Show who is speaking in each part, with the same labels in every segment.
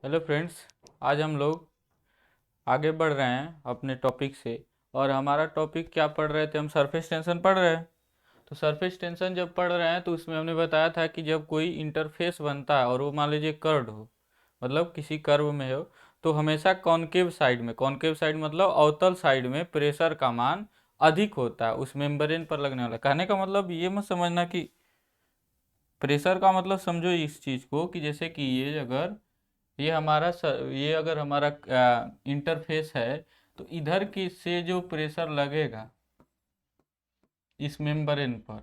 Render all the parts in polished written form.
Speaker 1: Hello friends. आज हम लोग आगे बढ़ रहे हैं अपने टॉपिक से। और हमारा टॉपिक क्या पढ़ रहे थे हम? सरफेस टेंशन पढ़ रहे हैं। तो सरफेस टेंशन जब पढ़ रहे हैं तो उसमें हमने बताया था कि जब कोई इंटरफेस बनता है और वो मान लीजिए कर्व्ड हो, मतलब किसी कर्व में हो, तो हमेशा कॉनकेव साइड मतलब अवतल साइड में प्रेशर का मान अधिक होता है उस मेम्ब्रेन पर लगने वाला। कहने का मतलब ये मत समझना कि प्रेशर का मतलब, समझो इस चीज़ को कि जैसे कि ये अगर हमारा इंटरफेस है, तो इधर की से जो प्रेशर लगेगा इस मेम्ब्रेन पर,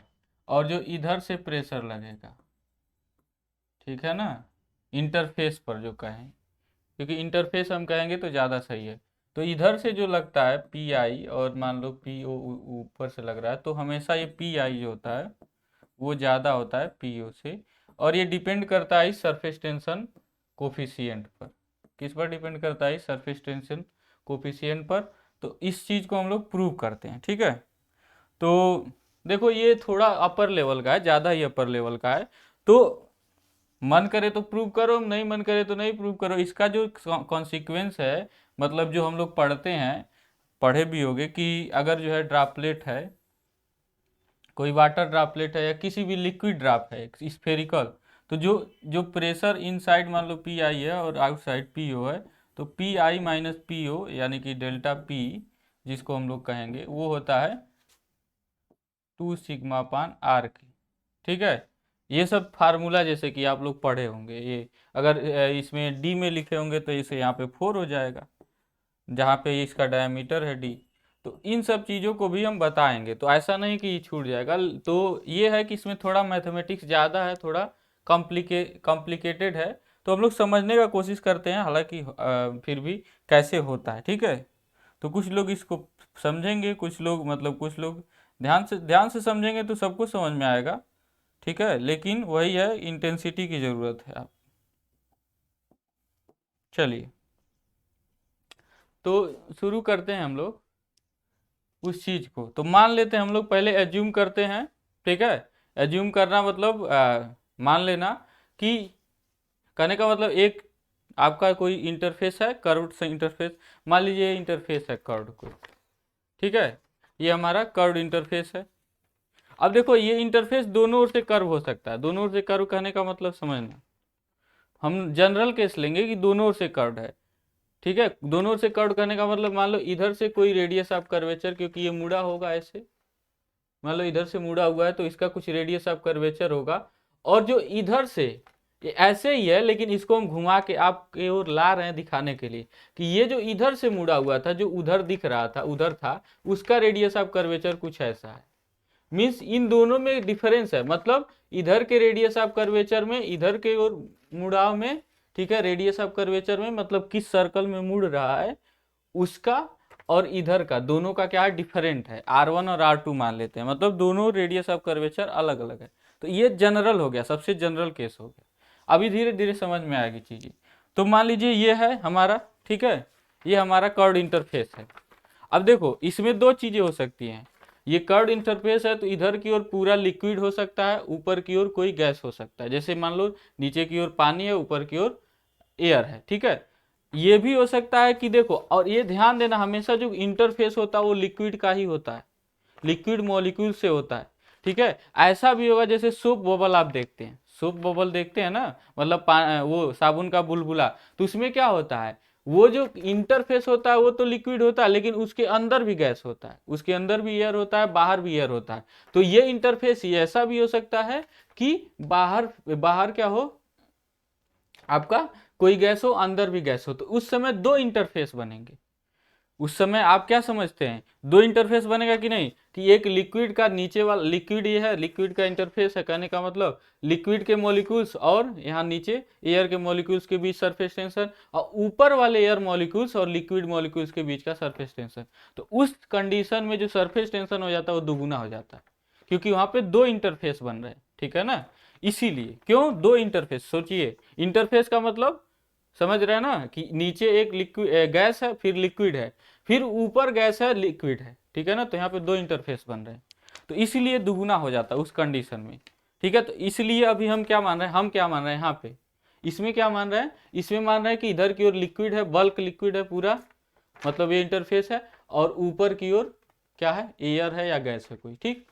Speaker 1: और जो इधर से प्रेशर लगेगा, ठीक है ना, इंटरफेस पर जो कहें, क्योंकि इंटरफेस हम कहेंगे तो ज़्यादा सही है। तो इधर से जो लगता है पी आई, और मान लो पी ओ ऊपर से लग रहा है, तो हमेशा ये पी आई जो होता है वो ज़्यादा होता है पी ओ से। और ये डिपेंड करता है इस सरफेस टेंशन कोफिशिएंट पर। किस पर डिपेंड करता है? सरफेस टेंशन कोफिशिएंट पर। तो इस चीज़ को हम लोग प्रूव करते हैं, ठीक है। तो देखो, ये थोड़ा अपर लेवल का है, ज़्यादा ही अपर लेवल का है। तो मन करे तो प्रूव करो, नहीं मन करे तो नहीं प्रूव करो। इसका जो कॉन्सिक्वेंस है, मतलब जो हम लोग पढ़ते हैं, पढ़े भी होंगे कि अगर जो है ड्रॉपलेट है, कोई वाटर ड्रॉपलेट है या किसी भी लिक्विड ड्रॉप है स्फेरिकल, तो जो जो प्रेशर इनसाइड मान लो पी आई है और आउटसाइड पी ओ है, तो P I minus P O यानी कि डेल्टा पी, जिसको हम लोग कहेंगे, वो होता है 2 सिग्मा पान आर की, ठीक है। ये सब फार्मूला जैसे कि आप लोग पढ़े होंगे, ये अगर इसमें डी में लिखे होंगे तो इसे यहाँ पे 4 हो जाएगा, जहाँ पे इसका डायमीटर है डी। तो इन सब चीज़ों को भी हम बताएंगे, तो ऐसा नहीं कि ये छूट जाएगा। तो ये है कि इसमें थोड़ा मैथमेटिक्स ज़्यादा है, थोड़ा कॉम्प्लिकेटेड है। तो हम लोग समझने का कोशिश करते हैं, हालांकि फिर भी कैसे होता है, ठीक है। तो कुछ लोग इसको समझेंगे, कुछ लोग मतलब कुछ लोग ध्यान से समझेंगे तो सबको समझ में आएगा, ठीक है। लेकिन वही है, इंटेंसिटी की ज़रूरत है। आप चलिए, तो शुरू करते हैं हम लोग उस चीज़ को। तो मान लेते हैं हम लोग, पहले एज्यूम करते हैं, ठीक है। एज्यूम करना मतलब मान लेना कि, कहने का मतलब एक आपका कोई इंटरफेस है, कर्व्ड से इंटरफेस। मान लीजिए इंटरफेस है कर्व्ड कोई, ठीक है। ये हमारा कर्व्ड इंटरफेस है। अब देखो, ये इंटरफेस दोनों ओर से कर्व हो सकता है। दोनों ओर से कर्व कहने का मतलब समझना, हम जनरल केस लेंगे कि दोनों ओर से कर्व्ड है, ठीक है। दोनों ओर से कर्व करने का मतलब, मान लो इधर से कोई रेडियस ऑफ कर्वेचर, क्योंकि ये मुड़ा होगा ऐसे, मान लो इधर से मुड़ा हुआ है तो इसका कुछ रेडियस ऑफ कर्वेचर होगा। और जो इधर से, ये ऐसे ही है लेकिन इसको हम घुमा के आपके ओर ला रहे हैं दिखाने के लिए कि ये जो इधर से मुड़ा हुआ था, जो उधर दिख रहा था, उधर था, उसका रेडियस ऑफ कर्वेचर कुछ ऐसा है। मीन्स इन दोनों में डिफरेंस है, मतलब इधर के रेडियस ऑफ कर्वेचर में, इधर के ओर मुड़ाव में, ठीक है, रेडियस ऑफ कर्वेचर में, मतलब किस सर्कल में मुड़ रहा है उसका, और इधर का, दोनों का क्या डिफरेंट है। R1 और R2 मान लेते हैं, मतलब दोनों रेडियस ऑफ कर्वेचर अलग अलग है। तो ये जनरल हो गया, सबसे जनरल केस हो गया। अभी धीरे धीरे समझ में आएगी चीजें। तो मान लीजिए ये है हमारा, ठीक है, ये हमारा कर्व्ड इंटरफेस है। अब देखो, इसमें दो चीजें हो सकती हैं। ये कर्व्ड इंटरफेस है तो इधर की ओर पूरा लिक्विड हो सकता है, ऊपर की ओर कोई गैस हो सकता है। जैसे मान लो नीचे की ओर पानी है, ऊपर की ओर एयर है, ठीक है। ये भी हो सकता है कि देखो, और ये ध्यान देना, हमेशा जो इंटरफेस होता है वो लिक्विड का ही होता है, लिक्विड मॉलिक्यूल से होता है, ठीक है। ऐसा भी होगा जैसे सोप बबल आप देखते हैं, सोप बबल देखते हैं ना, मतलब वो साबुन का बुलबुला, तो उसमें क्या होता है, वो जो इंटरफेस होता है वो तो लिक्विड होता है, लेकिन उसके अंदर भी गैस होता है, उसके अंदर भी एयर होता है, बाहर भी एयर होता है। तो ये इंटरफेस ये ऐसा भी हो सकता है कि बाहर बाहर क्या हो आपका, कोई गैस हो, अंदर भी गैस हो, तो उस समय दो इंटरफेस बनेंगे। उस समय आप क्या समझते हैं, दो इंटरफेस बनेगा कि नहीं, कि एक लिक्विड का नीचे वाला, लिक्विड ये है, लिक्विड का इंटरफेस है, कहने का मतलब लिक्विड के मॉलिक्यूल्स और यहाँ नीचे एयर के मॉलिक्यूल्स के बीच सरफेस टेंशन, और ऊपर वाले एयर मॉलिक्यूल्स और लिक्विड मॉलिक्यूल्स के बीच का सरफेस टेंशन। तो उस कंडीशन में जो सरफेस टेंशन हो जाता है वो दुगुना हो जाता है, क्योंकि वहां पे दो इंटरफेस बन रहे हैं, ठीक है ना। इसीलिए क्यों दो इंटरफेस, सोचिए, इंटरफेस का मतलब समझ रहे हैं ना, कि नीचे एक लिक्विड गैस है, फिर लिक्विड है, फिर ऊपर गैस है, लिक्विड है, ठीक है ना। तो यहाँ पे दो इंटरफेस बन रहे हैं, तो इसीलिए दुगुना हो जाता है उस कंडीशन में, ठीक है। तो इसलिए अभी हम क्या मान रहे हैं, हम क्या मान रहे हैं यहाँ पे, इसमें क्या मान रहा है, इसमें मान रहा है कि इधर की ओर लिक्विड है, बल्क लिक्विड है पूरा, मतलब ये इंटरफेस है, और ऊपर की ओर क्या है, एयर है या गैस है कोई। ठीक,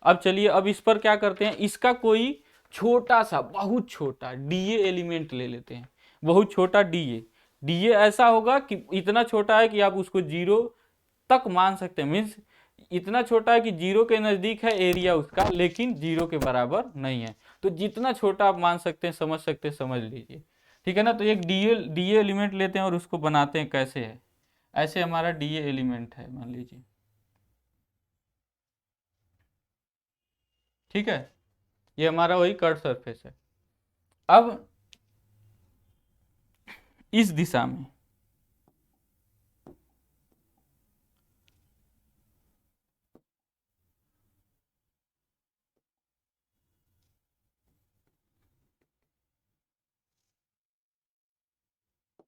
Speaker 1: अब चलिए अब इस पर क्या करते हैं, इसका कोई छोटा सा बहुत छोटा डीए एलिमेंट ले लेते हैं, बहुत छोटा डीए। डीए ऐसा होगा कि इतना छोटा है कि आप उसको जीरो तक मान सकते हैं, मीन्स इतना छोटा है कि जीरो के नजदीक है एरिया उसका, लेकिन जीरो के बराबर नहीं है। तो जितना छोटा आप मान सकते हैं, समझ सकते हैं, समझ लीजिए। ठीक है ना। तो एक डीए एलिमेंट लेते हैं और उसको बनाते हैं, कैसे है, ऐसे हमारा डीए एलिमेंट है मान लीजिए। ठीक है, ये हमारा वही कर्व सरफेस है। अब इस दिशा में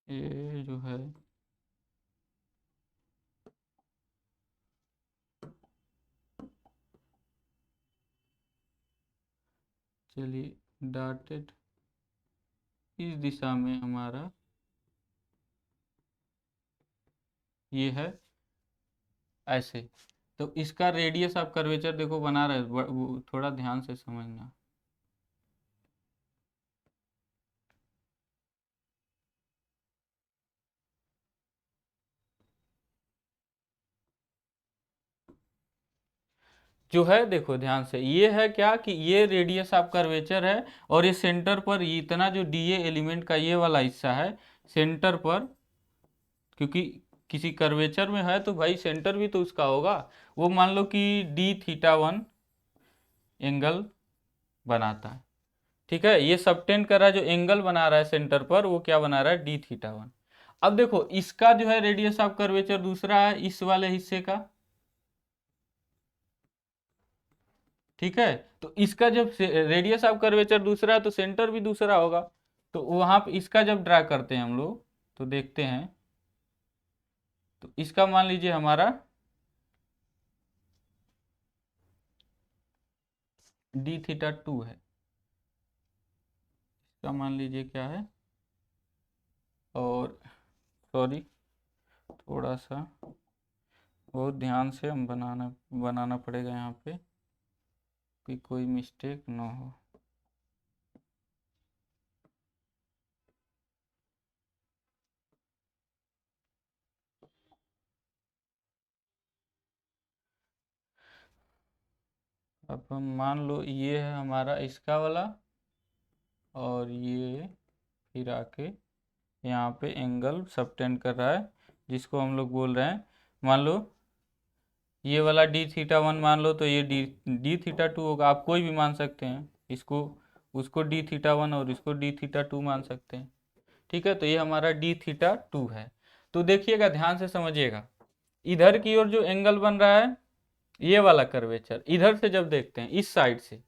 Speaker 1: ये जो है चलिए डॉटेड इस दिशा में हमारा ये है ऐसे। तो इसका रेडियस आप कर्वेचर देखो बना रहे वो थोड़ा ध्यान से समझना। जो है देखो ध्यान से, ये है क्या कि ये रेडियस ऑफ कर्वेचर है, और ये सेंटर पर ये इतना जो डीए एलिमेंट का ये वाला हिस्सा है सेंटर पर, क्योंकि किसी कर्वेचर में है तो भाई सेंटर भी तो उसका होगा। वो मान लो कि डी थीटा वन एंगल बनाता है। ठीक है, ये सबटेंड कर रहा है, जो एंगल बना रहा है सेंटर पर वो क्या बना रहा है, डी थीटा वन। अब देखो इसका जो है रेडियस ऑफ कर्वेचर दूसरा है इस वाले हिस्से का। ठीक है, तो इसका जब रेडियस ऑफ कर्वेचर दूसरा है तो सेंटर भी दूसरा होगा। तो वहां पे इसका जब ड्रा करते हैं हम लोग तो देखते हैं, तो इसका मान लीजिए हमारा डी थीटा टू है, इसका मान लीजिए क्या है, और सॉरी थोड़ा सा बहुत ध्यान से हम बनाना बनाना पड़ेगा यहाँ पे कि कोई मिस्टेक ना हो। अब हम मान लो ये है हमारा इसका वाला, और ये फिर आके यहाँ पे एंगल सबटेंड कर रहा है, जिसको हम लोग बोल रहे हैं, मान लो ये वाला डी थीटा वन मान लो, तो ये डी डी थीटा टू होगा। आप कोई भी मान सकते हैं इसको, उसको डी थीटा वन और इसको डी थीटा टू मान सकते हैं। ठीक है, तो ये हमारा डी थीटा टू है। तो देखिएगा ध्यान से समझिएगा, इधर की ओर जो एंगल बन रहा है ये वाला कर्वेचर, इधर से जब देखते हैं इस साइड से,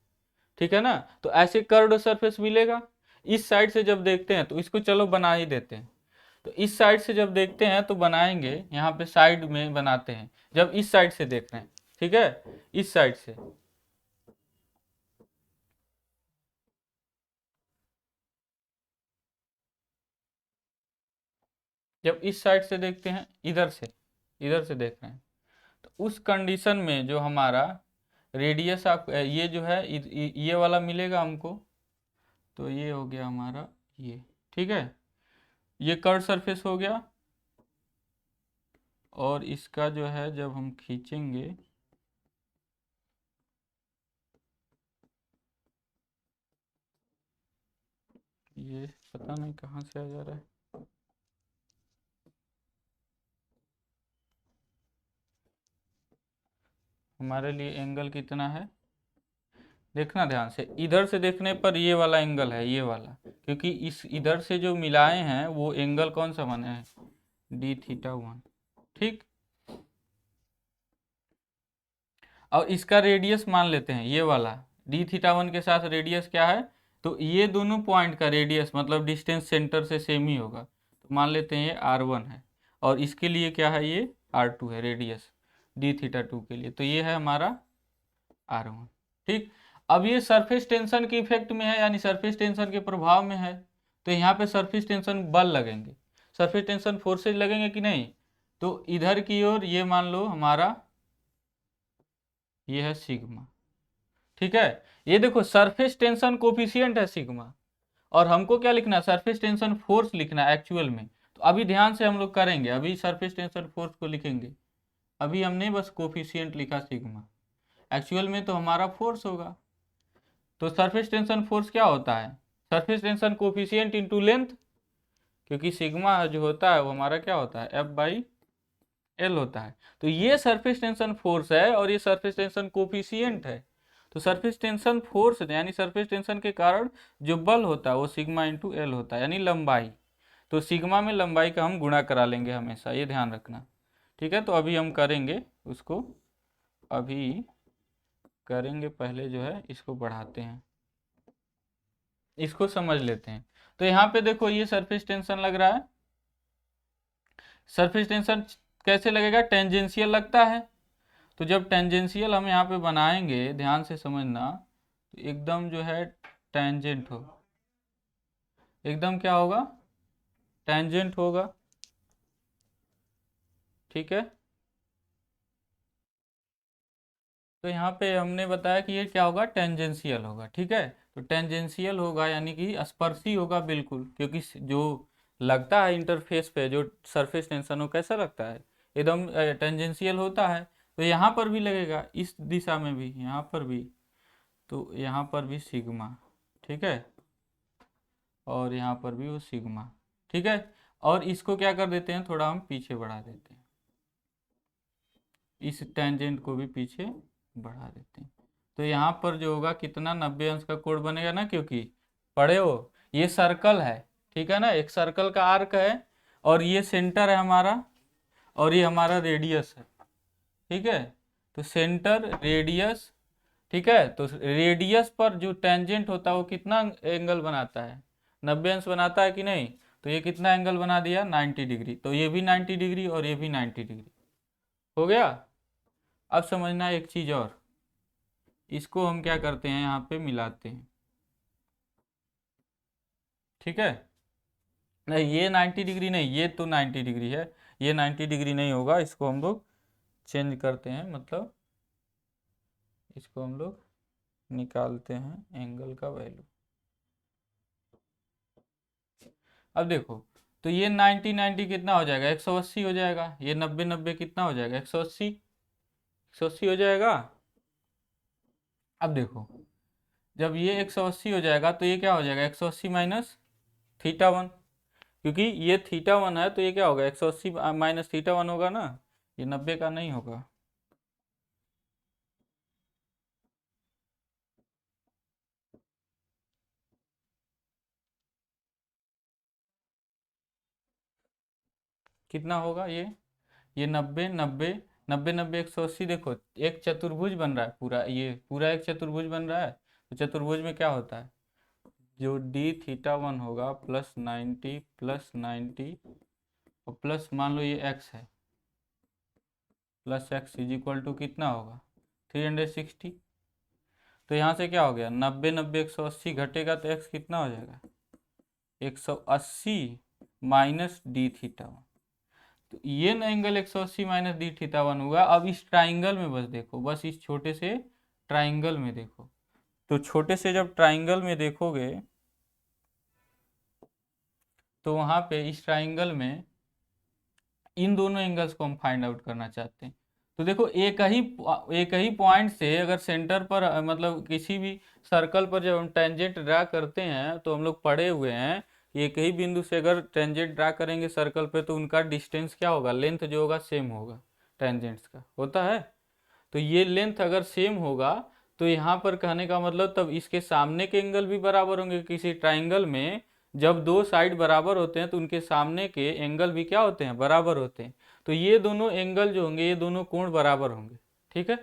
Speaker 1: ठीक है ना, तो ऐसे कर्व्ड सरफेस मिलेगा। इस साइड से जब देखते हैं तो इसको चलो बना ही देते हैं। तो इस साइड से जब देखते हैं तो बनाएंगे, यहाँ पे साइड में बनाते हैं जब इस साइड से देख रहे हैं। ठीक है, इस साइड से जब इस साइड से देखते हैं, इधर से देख रहे हैं, तो उस कंडीशन में जो हमारा रेडियस आप ये जो है ये वाला मिलेगा हमको। तो ये हो गया हमारा ये। ठीक है, ये कर्व सरफेस हो गया, और इसका जो है जब हम खींचेंगे, ये पता नहीं कहाँ से आ जा रहा है, हमारे लिए एंगल कितना है देखना ध्यान से। इधर से देखने पर ये वाला एंगल है, ये वाला, क्योंकि इस इधर से जो मिलाए हैं वो एंगल कौन सा बने हैं, डी थीटा वन। ठीक, और इसका रेडियस मान लेते हैं ये वाला, डी थीटा वन के साथ रेडियस क्या है, तो ये दोनों पॉइंट का रेडियस मतलब डिस्टेंस सेंटर से सेम ही होगा, तो मान लेते हैं ये आर वन है, और इसके लिए क्या है, ये आर टू है रेडियस डी थीटा टू के लिए, तो ये है हमारा आर वन। ठीक, अब ये सरफेस टेंशन के इफेक्ट में है, यानी सरफेस टेंशन के प्रभाव में है, तो यहाँ पे सरफेस टेंशन बल लगेंगे, सरफेस टेंशन फोर्सेज लगेंगे कि नहीं। तो इधर की ओर ये मान लो हमारा ये है सिग्मा, ठीक है। ये देखो सरफेस टेंशन कोफिशिएंट है सिग्मा, और हमको क्या लिखना है, सरफेस टेंशन फोर्स लिखना है एक्चुअल में। तो अभी ध्यान से हम लोग करेंगे, अभी सरफेस टेंशन फोर्स को लिखेंगे। अभी हमने बस कोफिशिएंट लिखा सिग्मा, एक्चुअल में तो हमारा फोर्स होगा। तो सरफेस टेंशन फोर्स क्या होता है, surface tension coefficient into length, क्योंकि सिग्मा जो होता है वो हमारा क्या होता है, F/L होता है। तो ये सरफेस टेंशन फोर्स है और ये सरफेस टेंशन कोफिशिएंट है। तो सरफेस टेंशन फोर्स यानी सरफेस टेंशन के कारण जो बल होता है वो सिग्मा इंटू एल होता है, यानी लंबाई। तो सिग्मा में लंबाई का हम गुणा करा लेंगे हमेशा, ये ध्यान रखना, ठीक है। तो अभी हम करेंगे उसको, अभी करेंगे, पहले जो है इसको बढ़ाते हैं, इसको समझ लेते हैं। तो यहाँ पे देखो ये सरफेस टेंशन लग रहा है, सरफेस टेंशन कैसे लगेगा, टेंजेंशियल लगता है। तो जब टेंजेंशियल हम यहाँ पे बनाएंगे, ध्यान से समझना, तो एकदम जो है टेंजेंट हो, एकदम क्या होगा, टेंजेंट होगा, ठीक है। तो यहाँ पे हमने बताया कि ये क्या होगा, टेंजेंशियल होगा, ठीक है। तो टेंजेंशियल होगा यानी कि स्पर्शी होगा बिल्कुल, क्योंकि जो लगता है इंटरफेस पे जो सरफेस टेंशन, वो कैसा लगता है, एकदम टेंजेंशियल होता है। तो यहाँ पर भी लगेगा, इस दिशा में भी, यहाँ पर भी, तो यहाँ पर भी सिग्मा, ठीक है, और यहाँ पर भी वो सिग्मा, ठीक है। और इसको क्या कर देते हैं, थोड़ा हम पीछे बढ़ा देते हैं, इस टेंजेंट को भी पीछे बढ़ा देते हैं। तो यहाँ पर जो होगा कितना, 90 अंश का कोण बनेगा ना, क्योंकि पढ़े हो ये सर्कल है, ठीक है ना, एक सर्कल का आर्क है, और ये सेंटर है हमारा, और ये हमारा रेडियस है, ठीक है। तो सेंटर रेडियस, ठीक है। तो रेडियस पर जो टेंजेंट होता है वो कितना एंगल बनाता है, 90 अंश बनाता है कि नहीं। तो ये कितना एंगल बना दिया, 90 डिग्री। तो ये भी 90 डिग्री और ये भी 90 डिग्री हो गया। अब समझना एक चीज और, इसको हम क्या करते हैं, यहाँ पे मिलाते हैं, ठीक है। नहीं ये 90 डिग्री नहीं, ये तो 90 डिग्री है, ये 90 डिग्री नहीं होगा, इसको हम लोग चेंज करते हैं, मतलब इसको हम लोग निकालते हैं एंगल का वैल्यू। अब देखो, तो ये 90 90 कितना हो जाएगा, 180 हो जाएगा, ये 90 90 कितना हो जाएगा, 180, 180 हो जाएगा। अब देखो, जब ये 180 हो जाएगा तो ये क्या हो जाएगा, 180 माइनस थीटा 1, क्योंकि ये थीटा 1 है, तो ये क्या होगा, 180 माइनस थीटा 1 होगा ना, ये 90 का नहीं होगा। कितना होगा ये 90 90 90 90 180, देखो एक चतुर्भुज बन रहा है पूरा, ये पूरा एक चतुर्भुज बन रहा है। तो चतुर्भुज में क्या होता है, जो d θ1 होगा +90 और प्लस मान लो ये x है, plus x is equal to कितना होगा, 360। तो यहाँ से क्या हो गया, 90 90 180 घटेगा तो x कितना हो जाएगा, 180 माइनस d θ1। तो ये न एंगल 180 माइनस d θ1 होगा। अब इस ट्राइंगल में बस देखो, बस इस छोटे से ट्राइंगल में देखो, तो छोटे से जब ट्राइंगल में देखोगे तो वहां पे इस ट्राइंगल में इन दोनों एंगल्स को हम फाइंड आउट करना चाहते हैं। तो देखो एक ही पॉइंट से अगर सेंटर पर मतलब किसी भी सर्कल पर जब हम टेंजेंट ड्रा करते हैं, तो हम लोग पढ़े हुए हैं कि एक ही बिंदु से अगर टेंजेंट ड्रा करेंगे सर्कल पे, तो उनका डिस्टेंस क्या होगा, लेंथ जो होगा सेम होगा, टेंजेंट्स का होता है। तो ये लेंथ अगर सेम होगा, तो यहाँ पर कहने का मतलब तब इसके सामने के एंगल भी बराबर होंगे। किसी ट्राइंगल में जब दो साइड बराबर होते हैं तो उनके सामने के एंगल भी क्या होते हैं, बराबर होते हैं। तो ये दोनों एंगल जो होंगे, ये दोनों कोण बराबर होंगे, ठीक है।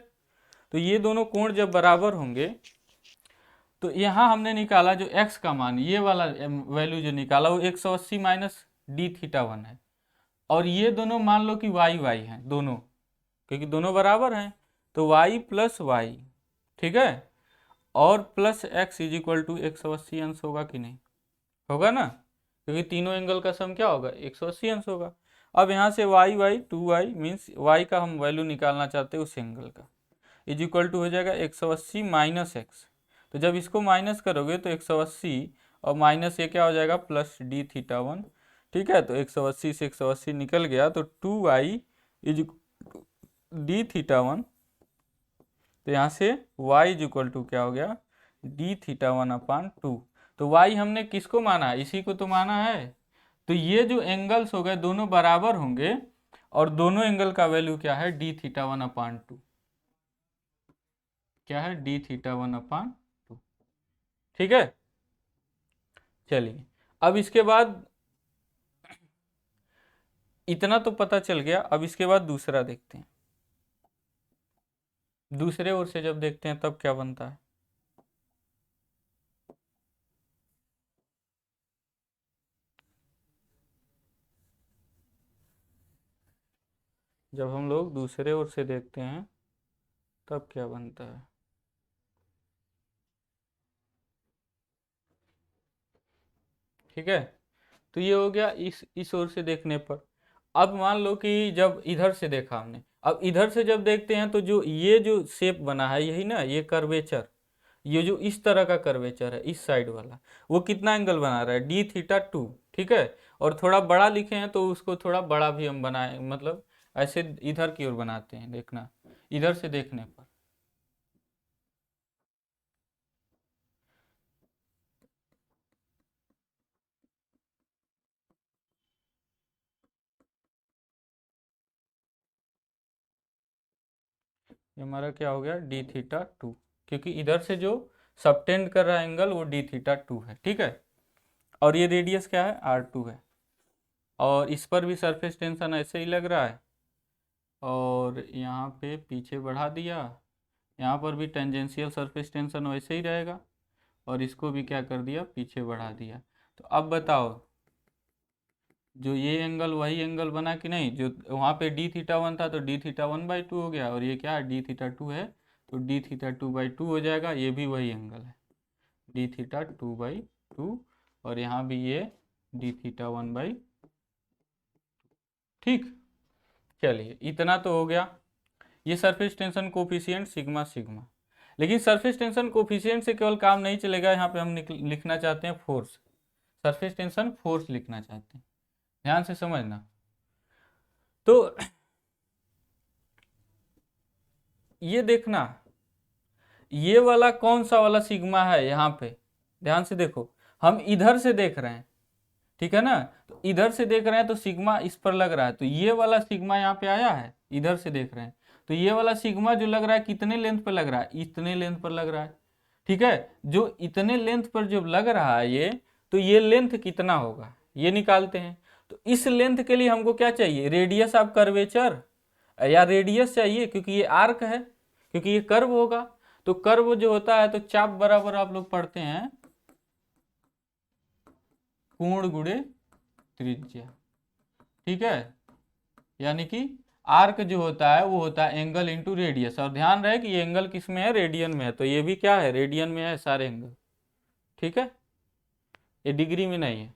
Speaker 1: तो ये दोनों कोण जब बराबर होंगे, तो यहाँ हमने निकाला जो x का मान, ये वाला वैल्यू जो निकाला वो 180 माइनस d θ1 है। और ये दोनों मान लो कि y हैं दोनों, क्योंकि दोनों बराबर हैं, तो y प्लस वाई, ठीक है, और plus x is equal to 180 अंश होगा कि नहीं, होगा ना। क्योंकि तीनों एंगल का सम क्या होगा, 180 अंश होगा। अब यहाँ से वाई 2y मीन्स वाई का हम वैल्यू निकालना चाहते हैं उस एंगल का, इज इक्वल टू हो जाएगा 180 माइनस एक्स। तो जब इसको माइनस करोगे तो 180 और माइनस ये क्या हो जाएगा, प्लस डी थीटा 1। ठीक है, तो 180 से 180 निकल गया तो 2y इज डी थीटा 1। तो यहाँ से y इज इक्वल टू क्या हो गया, डी थीटा 1/2। तो y हमने किसको माना है, इसी को तो माना है। तो ये जो एंगल्स हो गए दोनों बराबर होंगे और दोनों एंगल का वैल्यू क्या है, डी थीटा 1/2। क्या है, डी थीटा 1/2। ठीक है, चलिए अब इसके बाद इतना तो पता चल गया। अब इसके बाद दूसरा देखते हैं, दूसरे ओर से जब देखते हैं तब क्या बनता है। जब हम लोग दूसरे ओर से देखते हैं तब क्या बनता है। ठीक है, तो ये हो गया इस ओर से देखने पर। अब मान लो कि जब इधर से देखा हमने, अब इधर से जब देखते हैं तो जो ये जो शेप बना है यही ना, ये कर्वेचर, ये जो इस तरह का कर्वेचर है इस साइड वाला, वो कितना एंगल बना रहा है, डी थीटा 2। ठीक है, और थोड़ा बड़ा लिखे हैं तो उसको थोड़ा बड़ा भी हम बनाए, मतलब ऐसे इधर की ओर बनाते हैं, देखना इधर से देखने पर। ये हमारा क्या हो गया, डी थीटा 2, क्योंकि इधर से जो सबटेंड कर रहा है एंगल वो डी थीटा 2 है। ठीक है, और ये रेडियस क्या है, R2 है, और इस पर भी सरफेस टेंशन ऐसे ही लग रहा है, और यहाँ पे पीछे बढ़ा दिया, यहाँ पर भी टेंजेंशियल सरफेस टेंशन वैसे ही रहेगा, और इसको भी क्या कर दिया, पीछे बढ़ा दिया। तो अब बताओ, जो ये एंगल वही एंगल बना कि नहीं, जो वहाँ पे डी थीटा 1 था तो डी थीटा 1/2 हो गया, और ये क्या है, डी थीटा 2 है तो डी थीटा 2/2 हो जाएगा। ये भी वही एंगल है, डी थीटा 2/2, और यहाँ भी ये डी थीटा 1/। ठीक, चलिए इतना तो हो गया। ये surface tension coefficient sigma sigma. लेकिन सरफेस टेंशन कोफिशिएंट से केवल काम नहीं चलेगा, यहाँ पे हम लिखना चाहते हैं फोर्स, सरफेस टेंशन फोर्स लिखना चाहते हैं, ध्यान से समझना। तो ये देखना, ये वाला कौन सा वाला सिग्मा है, यहाँ पे ध्यान से देखो, हम इधर से देख रहे हैं, ठीक है ना, तो इधर से देख रहे हैं तो सिग्मा इस पर लग रहा है, तो ये वाला सिग्मा यहाँ पे आया है, इधर से देख रहे हैं तो ये वाला सिग्मा जो लग रहा है कितने लेंथ पर लग रहा है, इतने लेंथ पर लग रहा है। ठीक है, जो इतने लेंथ पर जब लग रहा है ये, तो ये लेंथ कितना होगा ये निकालते हैं। तो इस लेंथ के लिए हमको क्या चाहिए, रेडियस ऑफ कर्वेचर या रेडियस चाहिए, क्योंकि ये आर्क है, क्योंकि ये कर्व होगा। तो कर्व जो होता है तो चाप बराबर आप लोग पढ़ते हैं कोण गुणे त्रिज्या। ठीक है, यानी कि आर्क जो होता है वो होता है एंगल इंटू रेडियस, और ध्यान रहे कि ये एंगल किस में है, रेडियन में है, तो ये भी क्या है, रेडियन में है सारे एंगल। ठीक है, ये डिग्री में नहीं है।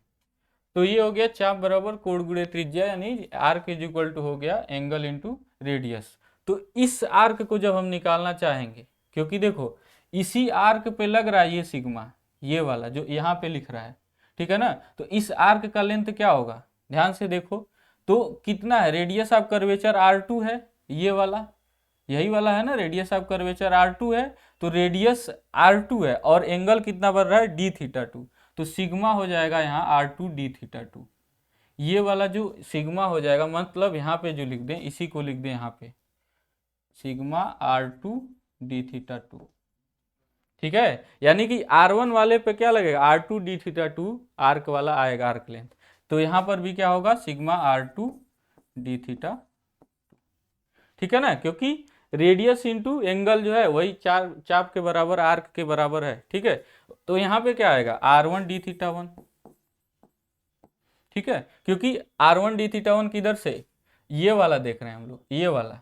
Speaker 1: तो ये हो गया चाप बराबर कोण गुणे त्रिज्या, यानी आर्क इज इक्वल टू हो गया एंगल इंटू रेडियस। तो इस आर्क को जब हम निकालना चाहेंगे, क्योंकि देखो इसी आर्क पे लग रहा है ये सिग्मा, ये वाला जो यहाँ पे लिख रहा है, ठीक है ना, तो इस आर्क का लेंथ क्या होगा, ध्यान से देखो, तो कितना है, रेडियस ऑफ कर्वेचर R2 है, ये वाला यही वाला है ना, रेडियस ऑफ कर्वेचर R2 है, तो रेडियस R2 है और एंगल कितना बन रहा है, डी थीटा 2। तो सिग्मा हो जाएगा यहाँ R2 डी थीटा 2, ये वाला जो सिग्मा हो जाएगा, मतलब यहाँ पे जो लिख दें इसी को लिख दें यहाँ पे सिग्मा R2 डी थीटा 2। ठीक है, यानी कि R1 वाले पे क्या लगेगा, R2 डी थीटा 2 आर्क वाला आएगा, आर्क लेंथ, तो यहाँ पर भी क्या होगा, सिग्मा R2 डी थीटा। ठीक है ना, क्योंकि रेडियस इंटू एंगल जो है वही चाप के बराबर, आर्क के बराबर है। ठीक है, तो यहाँ पे क्या आएगा, R1 डी थीटा 1। ठीक है, क्योंकि R1 डी थीटा 1 किधर से, ये वाला देख रहे हैं हम लोग, ये वाला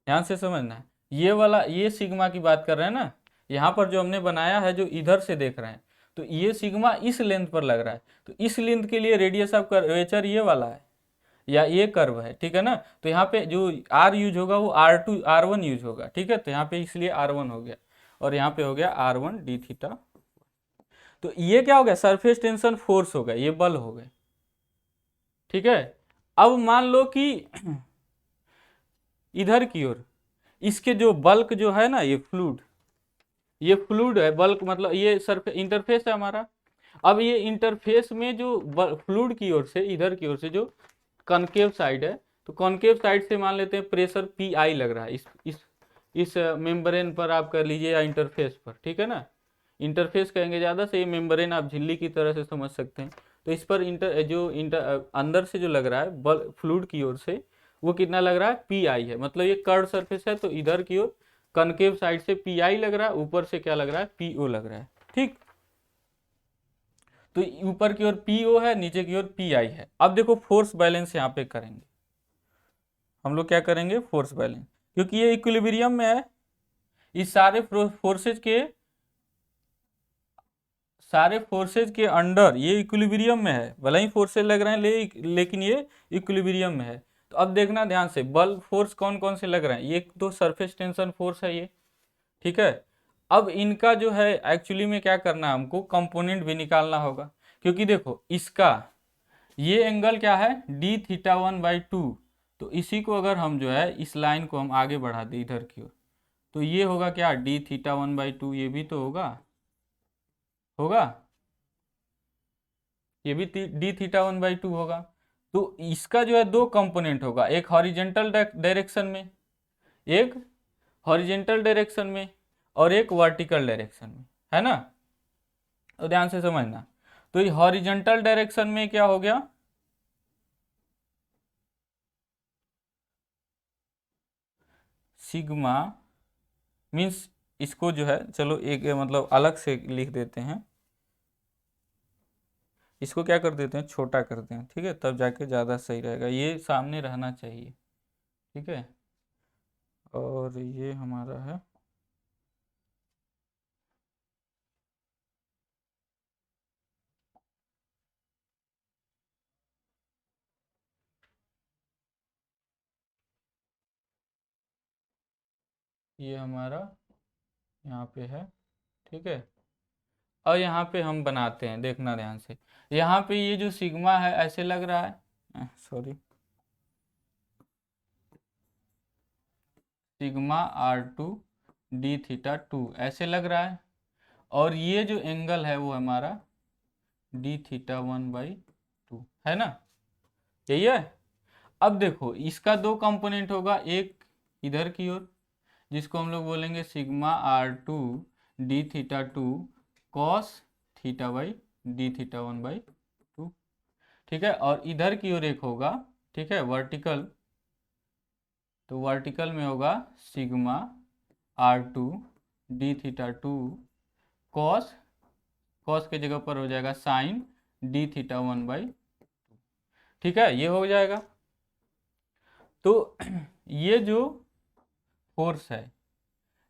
Speaker 1: ध्यान से समझना है, ये वाला ये सिग्मा की बात कर रहे हैं ना, यहाँ पर जो हमने बनाया है जो इधर से देख रहे हैं, तो तो ये सिग्मा इस लेंथ पर लग रहा है, तो इस लेंथ के लिए रेडियस ऑफ कर्वेचर ये वाला है या ये कर्व है, ठीक है ना। तो यहाँ पे जो आर यूज होगा वो R1 यूज होगा, ठीक है। तो यहाँ पे इसलिए R1 हो गया और यहाँ पे हो गया R1 डी थीटा। तो ये क्या हो गया, सरफेस टेंशन फोर्स हो गया, ये बल हो गए, ठीक है। अब मान लो कि इधर की ओर इसके जो बल्क जो है ना, ये फ्लूइड है, बल्क मतलब ये सरफेस इंटरफेस है हमारा। अब ये इंटरफेस में जो फ्लूइड की ओर से, इधर की ओर से जो कॉनकेव साइड है, तो कॉनकेव साइड से मान लेते हैं प्रेशर PI लग रहा है इस मेम्ब्रेन पर, आप कर लीजिए, या इंटरफेस पर, ठीक है ना। इंटरफेस कहेंगे ज़्यादा से, ये मेम्ब्रेन आप झिल्ली की तरह से समझ सकते हैं। तो इस पर अंदर से जो लग रहा है बल फ्लूइड की ओर से, वो कितना लग रहा है, PI है। मतलब ये कर्व सरफेस है, तो इधर की ओर कनकेव साइड से PI लग रहा है, ऊपर से क्या लग रहा है, PO लग रहा है, ठीक। तो ऊपर की ओर PO है, नीचे की ओर PI है। अब देखो फोर्स बैलेंस यहाँ पे करेंगे हम लोग, क्या करेंगे, फोर्स बैलेंस, क्योंकि ये इक्विलिब्रियम में है। इस सारे फोर्सेज के अंडर ये इक्विलिब्रियम में है, भले ही फोर्सेज लग रहे हैं लेकिन ये इक्विलिब्रियम में है। तो अब देखना ध्यान से, बल फोर्स कौन कौन से लग रहे हैं, ये तो सरफेस टेंशन फोर्स है ये, ठीक है। अब इनका जो है एक्चुअली में क्या करना है, हमको कंपोनेंट भी निकालना होगा, क्योंकि देखो इसका ये एंगल क्या है, d θ1/2। तो इसी को अगर हम जो है इस लाइन को हम आगे बढ़ा दें इधर की ओर, तो ये होगा क्या, d θ1/2, ये भी तो होगा होगा ये भी d θ1/2 होगा। तो इसका जो है दो कंपोनेंट होगा, एक हॉरिजेंटल डायरेक्शन में, एक हॉरिजेंटल डायरेक्शन में, और एक वर्टिकल डायरेक्शन में, है ना। तो ध्यान से समझना। तो ये हॉरिजेंटल डायरेक्शन में क्या हो गया, सिग्मा मीन्स, इसको जो है चलो एक मतलब अलग से लिख देते हैं, इसको क्या कर देते हैं, छोटा करते हैं, ठीक है, तब जाके ज़्यादा सही रहेगा, ये सामने रहना चाहिए, ठीक है। और ये हमारा है, ये हमारा यहाँ पे है, ठीक है। और यहाँ पे हम बनाते हैं, देखना ध्यान से, यहाँ पे ये जो सिग्मा है ऐसे लग रहा है, सॉरी, सिग्मा R2 d θ2 ऐसे लग रहा है। और ये जो एंगल है वो हमारा d θ1/2 है ना, यही है। अब देखो इसका दो कंपोनेंट होगा, एक इधर की ओर जिसको हम लोग बोलेंगे sigma R2 d θ2 cos θ/d θ1/2, ठीक है। और इधर की ओर एक होगा, ठीक है, वर्टिकल, तो वर्टिकल में होगा sigma R2 d θ2 cos, cos के जगह पर हो जाएगा साइन d θ1/2, ठीक है, ये हो जाएगा। तो ये जो फोर्स है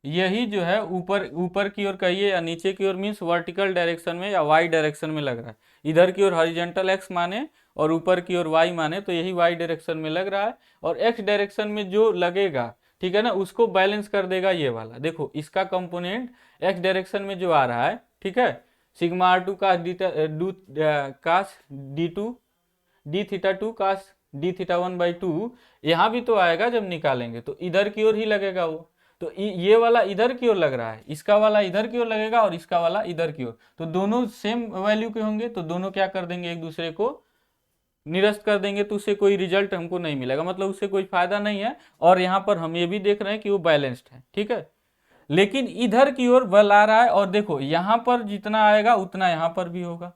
Speaker 1: यही जो है ऊपर ऊपर की ओर कहिए या नीचे की ओर, मीन्स वर्टिकल डायरेक्शन में या वाई डायरेक्शन में लग रहा है। इधर की ओर हॉरिजॉन्टल एक्स माने और ऊपर की ओर वाई माने, तो यही वाई डायरेक्शन में लग रहा है। और एक्स डायरेक्शन में जो लगेगा, ठीक है ना, उसको बैलेंस कर देगा ये वाला। देखो इसका कंपोनेंट एक्स डायरेक्शन में जो आ रहा है, ठीक है, सिग्मा R2 कास d2 कास d θ1/2, यहाँ भी तो आएगा जब निकालेंगे, तो इधर की ओर ही लगेगा वो। तो ये वाला इधर की ओर लग रहा है, इसका वाला इधर की ओर लगेगा और इसका वाला इधर की ओर, तो दोनों सेम वैल्यू के होंगे, तो दोनों क्या कर देंगे, एक दूसरे को निरस्त कर देंगे, तो उससे कोई रिजल्ट हमको नहीं मिलेगा, मतलब उससे कोई फायदा नहीं है। और यहाँ पर हम ये भी देख रहे हैं कि वो बैलेंस्ड है, ठीक है। लेकिन इधर की ओर बल आ रहा है, और देखो यहाँ पर जितना आएगा उतना यहाँ पर भी होगा,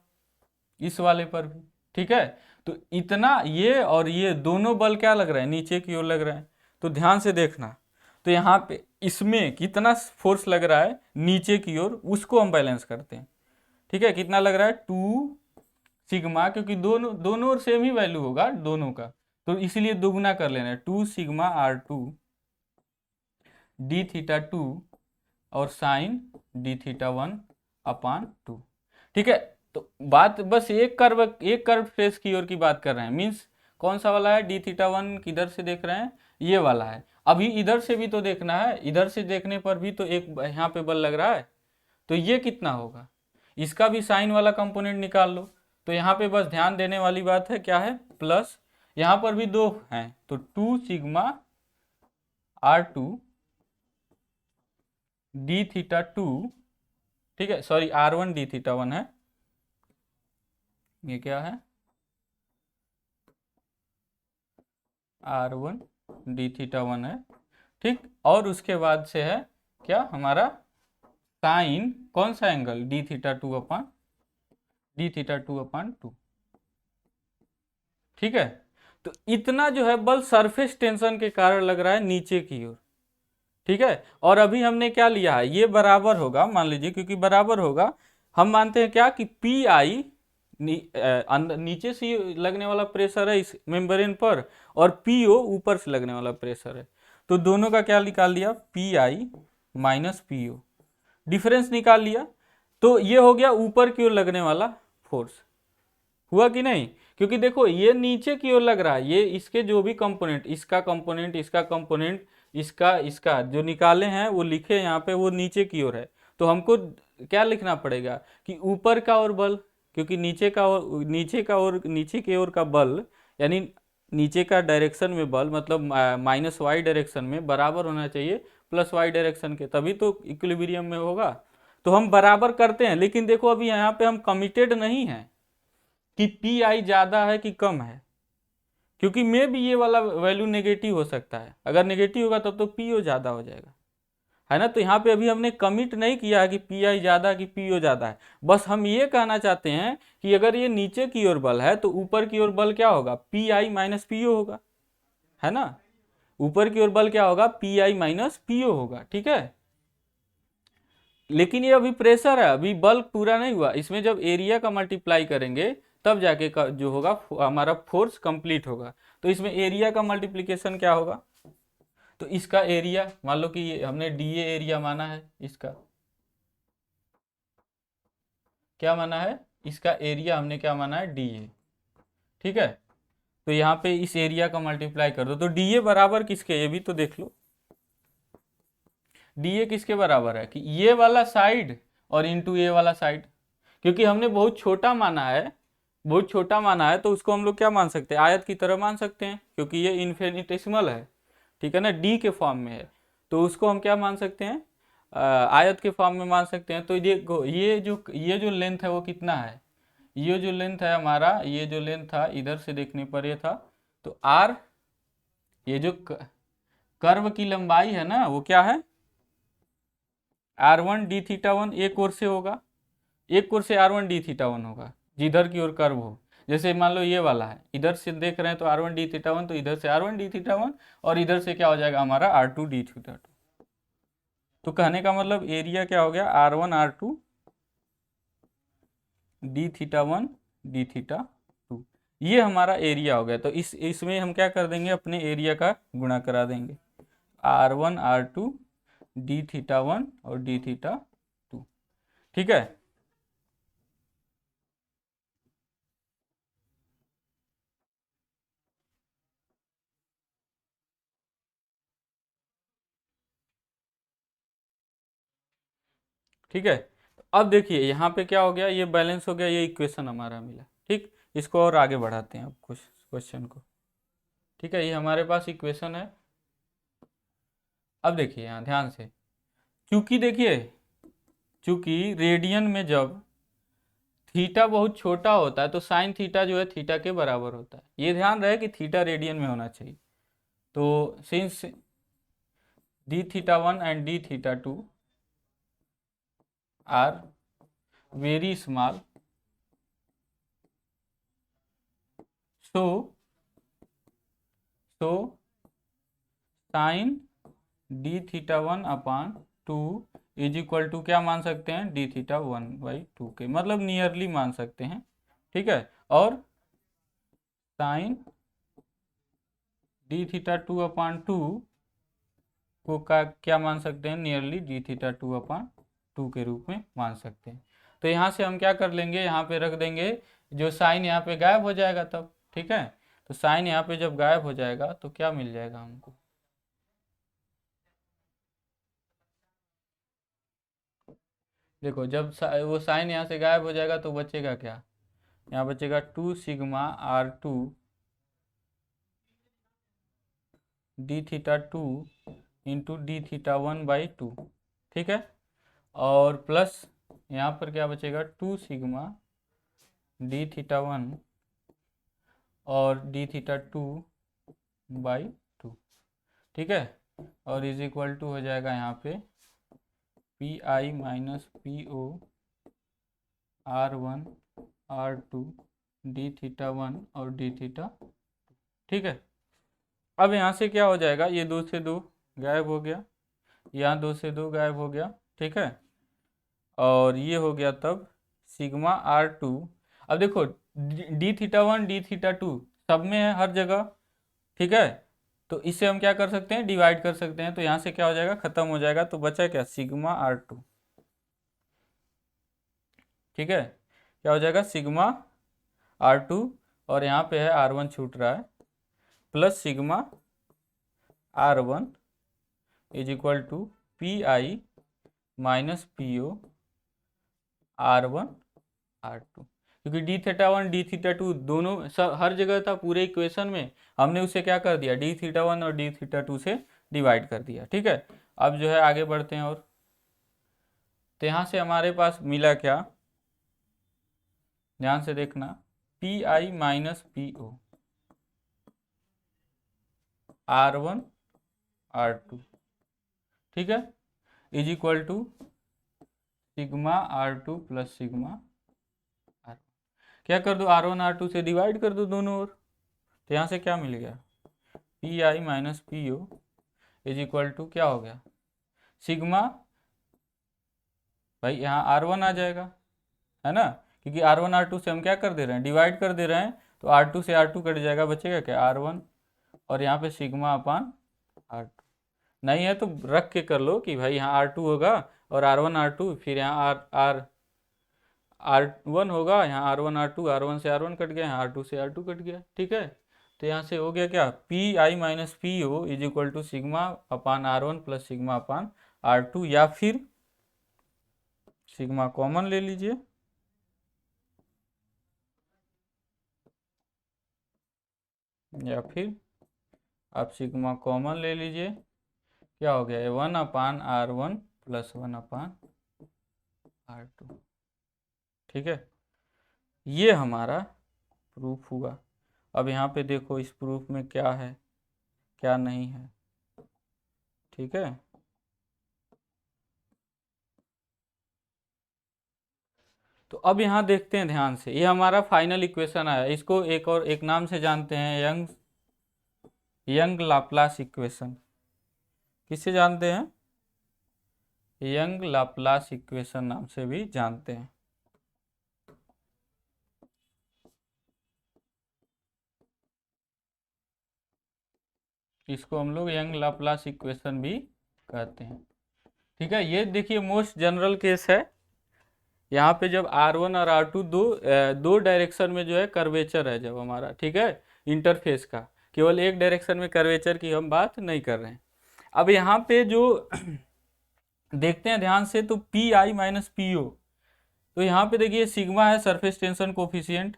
Speaker 1: इस वाले पर भी, ठीक है। तो इतना ये और ये दोनों बल क्या लग रहे हैं, नीचे की ओर लग रहे हैं। तो ध्यान से देखना, तो यहाँ पे इसमें कितना फोर्स लग रहा है नीचे की ओर, उसको हम बैलेंस करते हैं, ठीक है। कितना लग रहा है, 2 सिग्मा, क्योंकि दोनों दोनों ओर सेम ही वैल्यू होगा दोनों का, तो इसलिए दोगुना कर लेना है, 2 सिग्मा R2 d θ2 और साइन d θ1/2, ठीक है। तो बात बस एक कर्व ट्रेस की ओर की बात कर रहे हैं, मीन्स कौन सा वाला है, डी थीटा वन किधर से देख रहे हैं, ये वाला है। अभी इधर से भी तो देखना है, इधर से देखने पर भी तो एक यहाँ पे बल लग रहा है, तो ये कितना होगा, इसका भी साइन वाला कंपोनेंट निकाल लो। तो यहाँ पे बस ध्यान देने वाली बात है क्या है, प्लस यहाँ पर भी दो हैं, तो 2 sigma R2 D theta to, ठीक है, sorry R1 D theta one है, ये क्या है R1 डी थीटा वन है, ठीक। और उसके बाद से है क्या हमारा साइन कौन सा angle, D theta two upon to, ठीक है। तो इतना जो है बल सरफेस टेंशन के कारण लग रहा है नीचे की ओर, ठीक है। और अभी हमने क्या लिया है, ये बराबर होगा, मान लीजिए क्योंकि बराबर होगा, हम मानते हैं क्या कि पी आई नीचे से लगने वाला प्रेशर है इस मेम्ब्रेन पर, और पी ओ ऊपर से लगने वाला प्रेशर है। तो दोनों का क्या निकाल लिया, P I minus P O, difference निकाल लिया। तो ये हो गया ऊपर की ओर लगने वाला फोर्स, हुआ कि नहीं, क्योंकि देखो ये नीचे की ओर लग रहा है, ये इसके जो भी कंपोनेंट, इसका कंपोनेंट, इसका कंपोनेंट, इसका इसका जो निकाले हैं वो लिखे यहाँ पे, वो नीचे की ओर है। तो हमको क्या लिखना पड़ेगा कि ऊपर का ओर बल, क्योंकि नीचे की ओर का बल, यानी नीचे का डायरेक्शन में बल, मतलब माइनस वाई डायरेक्शन में बराबर होना चाहिए प्लस वाई डायरेक्शन के, तभी तो इक्विलिब्रियम में होगा। तो हम बराबर करते हैं, लेकिन देखो अभी यहाँ पे हम कमिटेड नहीं है कि पी आई ज़्यादा है कि कम है, क्योंकि मे भी ये वाला वैल्यू नेगेटिव हो सकता है, अगर नेगेटिव होगा तब तो पी ओ ज़्यादा हो जाएगा, है ना। तो यहाँ पे अभी हमने कमिट नहीं किया है कि पी आई ज़्यादा कि पी ओ ज़्यादा है, बस हम ये कहना चाहते हैं कि अगर ये नीचे की ओर बल है तो ऊपर की ओर बल क्या होगा, P I minus P O होगा, है ना। ऊपर की ओर बल क्या होगा, P I minus P O होगा, ठीक है। लेकिन ये अभी प्रेशर है, अभी बल पूरा नहीं हुआ, इसमें जब एरिया का मल्टीप्लाई करेंगे तब जाके जो होगा हमारा फोर्स कंप्लीट होगा। तो इसमें एरिया का मल्टीप्लिकेशन क्या होगा, तो इसका एरिया मान लो कि ये हमने डीए एरिया माना है, इसका क्या माना है, इसका एरिया हमने क्या माना है, डीए, ठीक है। तो यहाँ पे इस एरिया का मल्टीप्लाई कर दो, तो डीए बराबर किसके, ये भी तो देख लो, डीए किसके बराबर है कि ये वाला साइड और इंटू ये वाला साइड, क्योंकि हमने बहुत छोटा माना है, बहुत छोटा माना है, तो उसको हम लोग क्या मान सकते हैं, आयत की तरह मान सकते हैं, क्योंकि ये इन्फिनिटेसिमल है, ठीक है ना, डी के फॉर्म में है, तो उसको हम क्या मान सकते हैं, आयत के फॉर्म में मान सकते हैं। तो देखो ये जो लेंथ है वो कितना है, ये जो लेंथ है हमारा, ये जो लेंथ था इधर से देखने पर ये था, तो आर, ये जो कर्व की लंबाई है ना वो क्या है, R1 डी थीटा वन, एक ओर से होगा, एक ओर से R1 डी थीटा वन होगा, जिधर की ओर कर्व हो। जैसे मान लो ये वाला है, इधर से देख रहे हैं तो R1 डी थीटा वन, तो इधर से R1 डी थीटा वन, और इधर से क्या हो जाएगा हमारा R2 डी थीटा टू। तो कहने का मतलब एरिया क्या हो गया, R1 R2 D theta one D theta to, ये हमारा एरिया हो गया। तो इसमें हम क्या कर देंगे, अपने एरिया का गुणा करा देंगे, R1 R2 D theta one और डी थीटा टू, ठीक है। ठीक है, तो अब देखिए यहाँ पे क्या हो गया, ये बैलेंस हो गया, ये इक्वेशन हमारा मिला, ठीक। इसको और आगे बढ़ाते हैं अब कुछ क्वेश्चन को, ठीक है, ये हमारे पास इक्वेशन है। अब देखिए यहाँ ध्यान से, क्योंकि देखिए, चूंकि रेडियन में जब थीटा बहुत छोटा होता है तो साइन थीटा जो है थीटा के बराबर होता है, ये ध्यान रहे कि थीटा रेडियन में होना चाहिए। तो since D theta one and D theta two are very small, so sine D theta one upon two is equal to क्या मान सकते हैं, D theta one by two के, मतलब नियरली मान सकते हैं, ठीक है। और sine D theta two upon two को क्या मान सकते हैं, nearly D theta two upon two के रूप में मान सकते हैं। तो यहाँ से हम क्या कर लेंगे, यहाँ पे रख देंगे, जो साइन यहाँ पे गायब हो जाएगा तब, ठीक है। तो साइन यहाँ पे जब गायब हो जाएगा तो क्या मिल जाएगा हमको, देखो जब वो साइन यहाँ से गायब हो जाएगा तो बचेगा क्या, यहाँ बचेगा 2 sigma r2 d θ2 into d θ1/2, ठीक है। और प्लस यहाँ पर क्या बचेगा 2 सिग्मा d θ1 और d θ2/2, ठीक है। और इज इक्वल टू हो जाएगा यहाँ पे Pi minus Po r1 r2 d θ1 और d θ, ठीक है। अब यहाँ से क्या हो जाएगा, ये 2 से 2 गायब हो गया, यहाँ 2 से 2 गायब हो गया, ठीक है। और ये हो गया तब सिग्मा r2। अब देखो d θ1 d θ2 सब में है हर जगह, ठीक है। तो इससे हम क्या कर सकते हैं, डिवाइड कर सकते हैं, तो यहाँ से क्या हो जाएगा, खत्म हो जाएगा, तो बचा क्या सिग्मा r2, ठीक है। क्या हो जाएगा सिग्मा r2 और यहाँ पे है r1 छूट रहा है, plus sigma r1 is equal to Pi minus Po r1 r2, क्योंकि d θ1 d θ2 दोनों सब हर जगह था पूरे इक्वेशन में, हमने उसे क्या कर दिया d θ1 और d θ2 से डिवाइड कर दिया, ठीक है। अब जो है आगे बढ़ते हैं, और तो यहाँ से हमारे पास मिला क्या, ध्यान से देखना, Pi minus Po r1 r2, ठीक है, is equal to sigma r2 plus sigma r, क्या कर दो r1 r2 से डिवाइड कर दो दोनों ओर, तो यहाँ से क्या मिल गया Pi minus Po is equal to क्या हो गया सिग्मा, भाई यहाँ r1 आ जाएगा, है ना, क्योंकि r1 r2 से हम क्या कर दे रहे हैं, डिवाइड कर दे रहे हैं, तो r2 से r2 कट जाएगा, बचेगा क्या r1, और यहाँ पे सिग्मा अपान r2, नहीं है तो रख के कर लो कि भाई यहाँ r2 होगा और r1 r2, फिर यहाँ r1 होगा, यहाँ r1 r2, r1 से r1 कट गया, यहाँ r2 से r2 कट गया, ठीक है। तो यहाँ से हो गया क्या Pi minus Po is equal to sigma upon r1 plus sigma upon r2, या फिर सिग्मा कॉमन ले लीजिए, या फिर आप सिग्मा कॉमन ले लीजिए, क्या हो गया 1/r1 प्लस 1/r2, ठीक है। ये हमारा प्रूफ हुआ। अब यहाँ पे देखो इस प्रूफ में क्या है क्या नहीं है, ठीक है। तो अब यहाँ देखते हैं ध्यान से, ये हमारा फाइनल इक्वेशन आया, इसको एक और एक नाम से जानते हैं, यंग लाप्लास इक्वेशन। किससे जानते हैं, यंग लाप्लास इक्वेशन नाम से भी जानते हैं। इसको हम लोग यंग लाप्लास इक्वेशन भी कहते हैं, ठीक है। ये देखिए मोस्ट जनरल केस है, यहाँ पे जब r1 और r2 दो डायरेक्शन में जो है कर्वेचर है जब हमारा, ठीक है, इंटरफेस का, केवल एक डायरेक्शन में कर्वेचर की हम बात नहीं कर रहे हैं। अब यहाँ पे जो देखते हैं ध्यान से, तो Pi माइनस Po, तो यहाँ पे देखिए सिग्मा है सरफेस टेंशन कोफिशिएंट,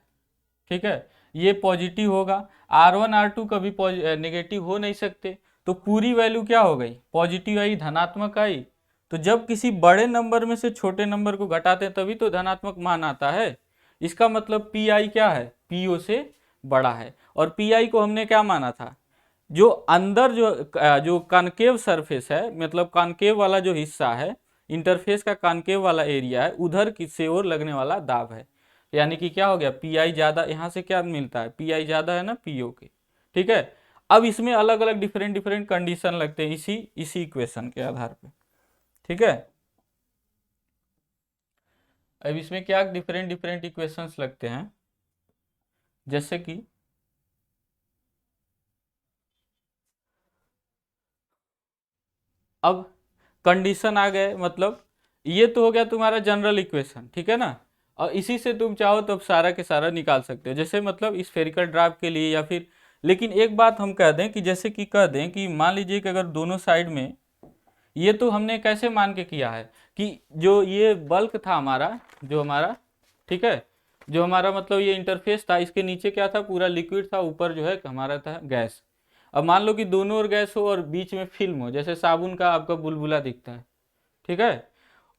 Speaker 1: ठीक है, ये पॉजिटिव होगा, r1 r2 कभी नेगेटिव हो नहीं सकते, तो पूरी वैल्यू क्या हो गई पॉजिटिव आई, धनात्मक आई। तो जब किसी बड़े नंबर में से छोटे नंबर को घटाते हैं तभी तो धनात्मक मान आता है, इसका मतलब Pi क्या है Po से बड़ा है। और Pi को हमने क्या माना था, जो अंदर जो कॉनकेव सरफेस है, मतलब कॉनकेव वाला जो हिस्सा है, इंटरफेस का कॉनकेव वाला एरिया है, उधर किसी ओर लगने वाला दाब है, यानी कि क्या हो गया Pi ज़्यादा, यहाँ से क्या मिलता है Pi ज़्यादा है ना Po के, ठीक है। अब इसमें अलग अलग डिफरेंट डिफरेंट कंडीशन लगते हैं इसी इक्वेशन के आधार पे, ठीक है। अब इसमें क्या डिफरेंट डिफरेंट इक्वेशंस लगते हैं, जैसे कि अब कंडीशन आ गए, मतलब ये तो हो गया तुम्हारा जनरल इक्वेशन, ठीक है ना, और इसी से तुम चाहो तो अब सारा के सारा निकाल सकते हो, जैसे मतलब स्फेरिकल ड्राफ्ट के लिए या फिर। लेकिन एक बात हम कह दें कि जैसे कि कह दें कि मान लीजिए कि अगर दोनों साइड में, ये तो हमने कैसे मान के किया है कि जो ये बल्क था हमारा, जो हमारा, ठीक है, जो हमारा मतलब ये इंटरफेस था, इसके नीचे क्या था, पूरा लिक्विड था, ऊपर जो है हमारा था गैस। अब मान लो कि दोनों ओर गैस हो और बीच में फिल्म हो, जैसे साबुन का आपका बुलबुला दिखता है, ठीक है।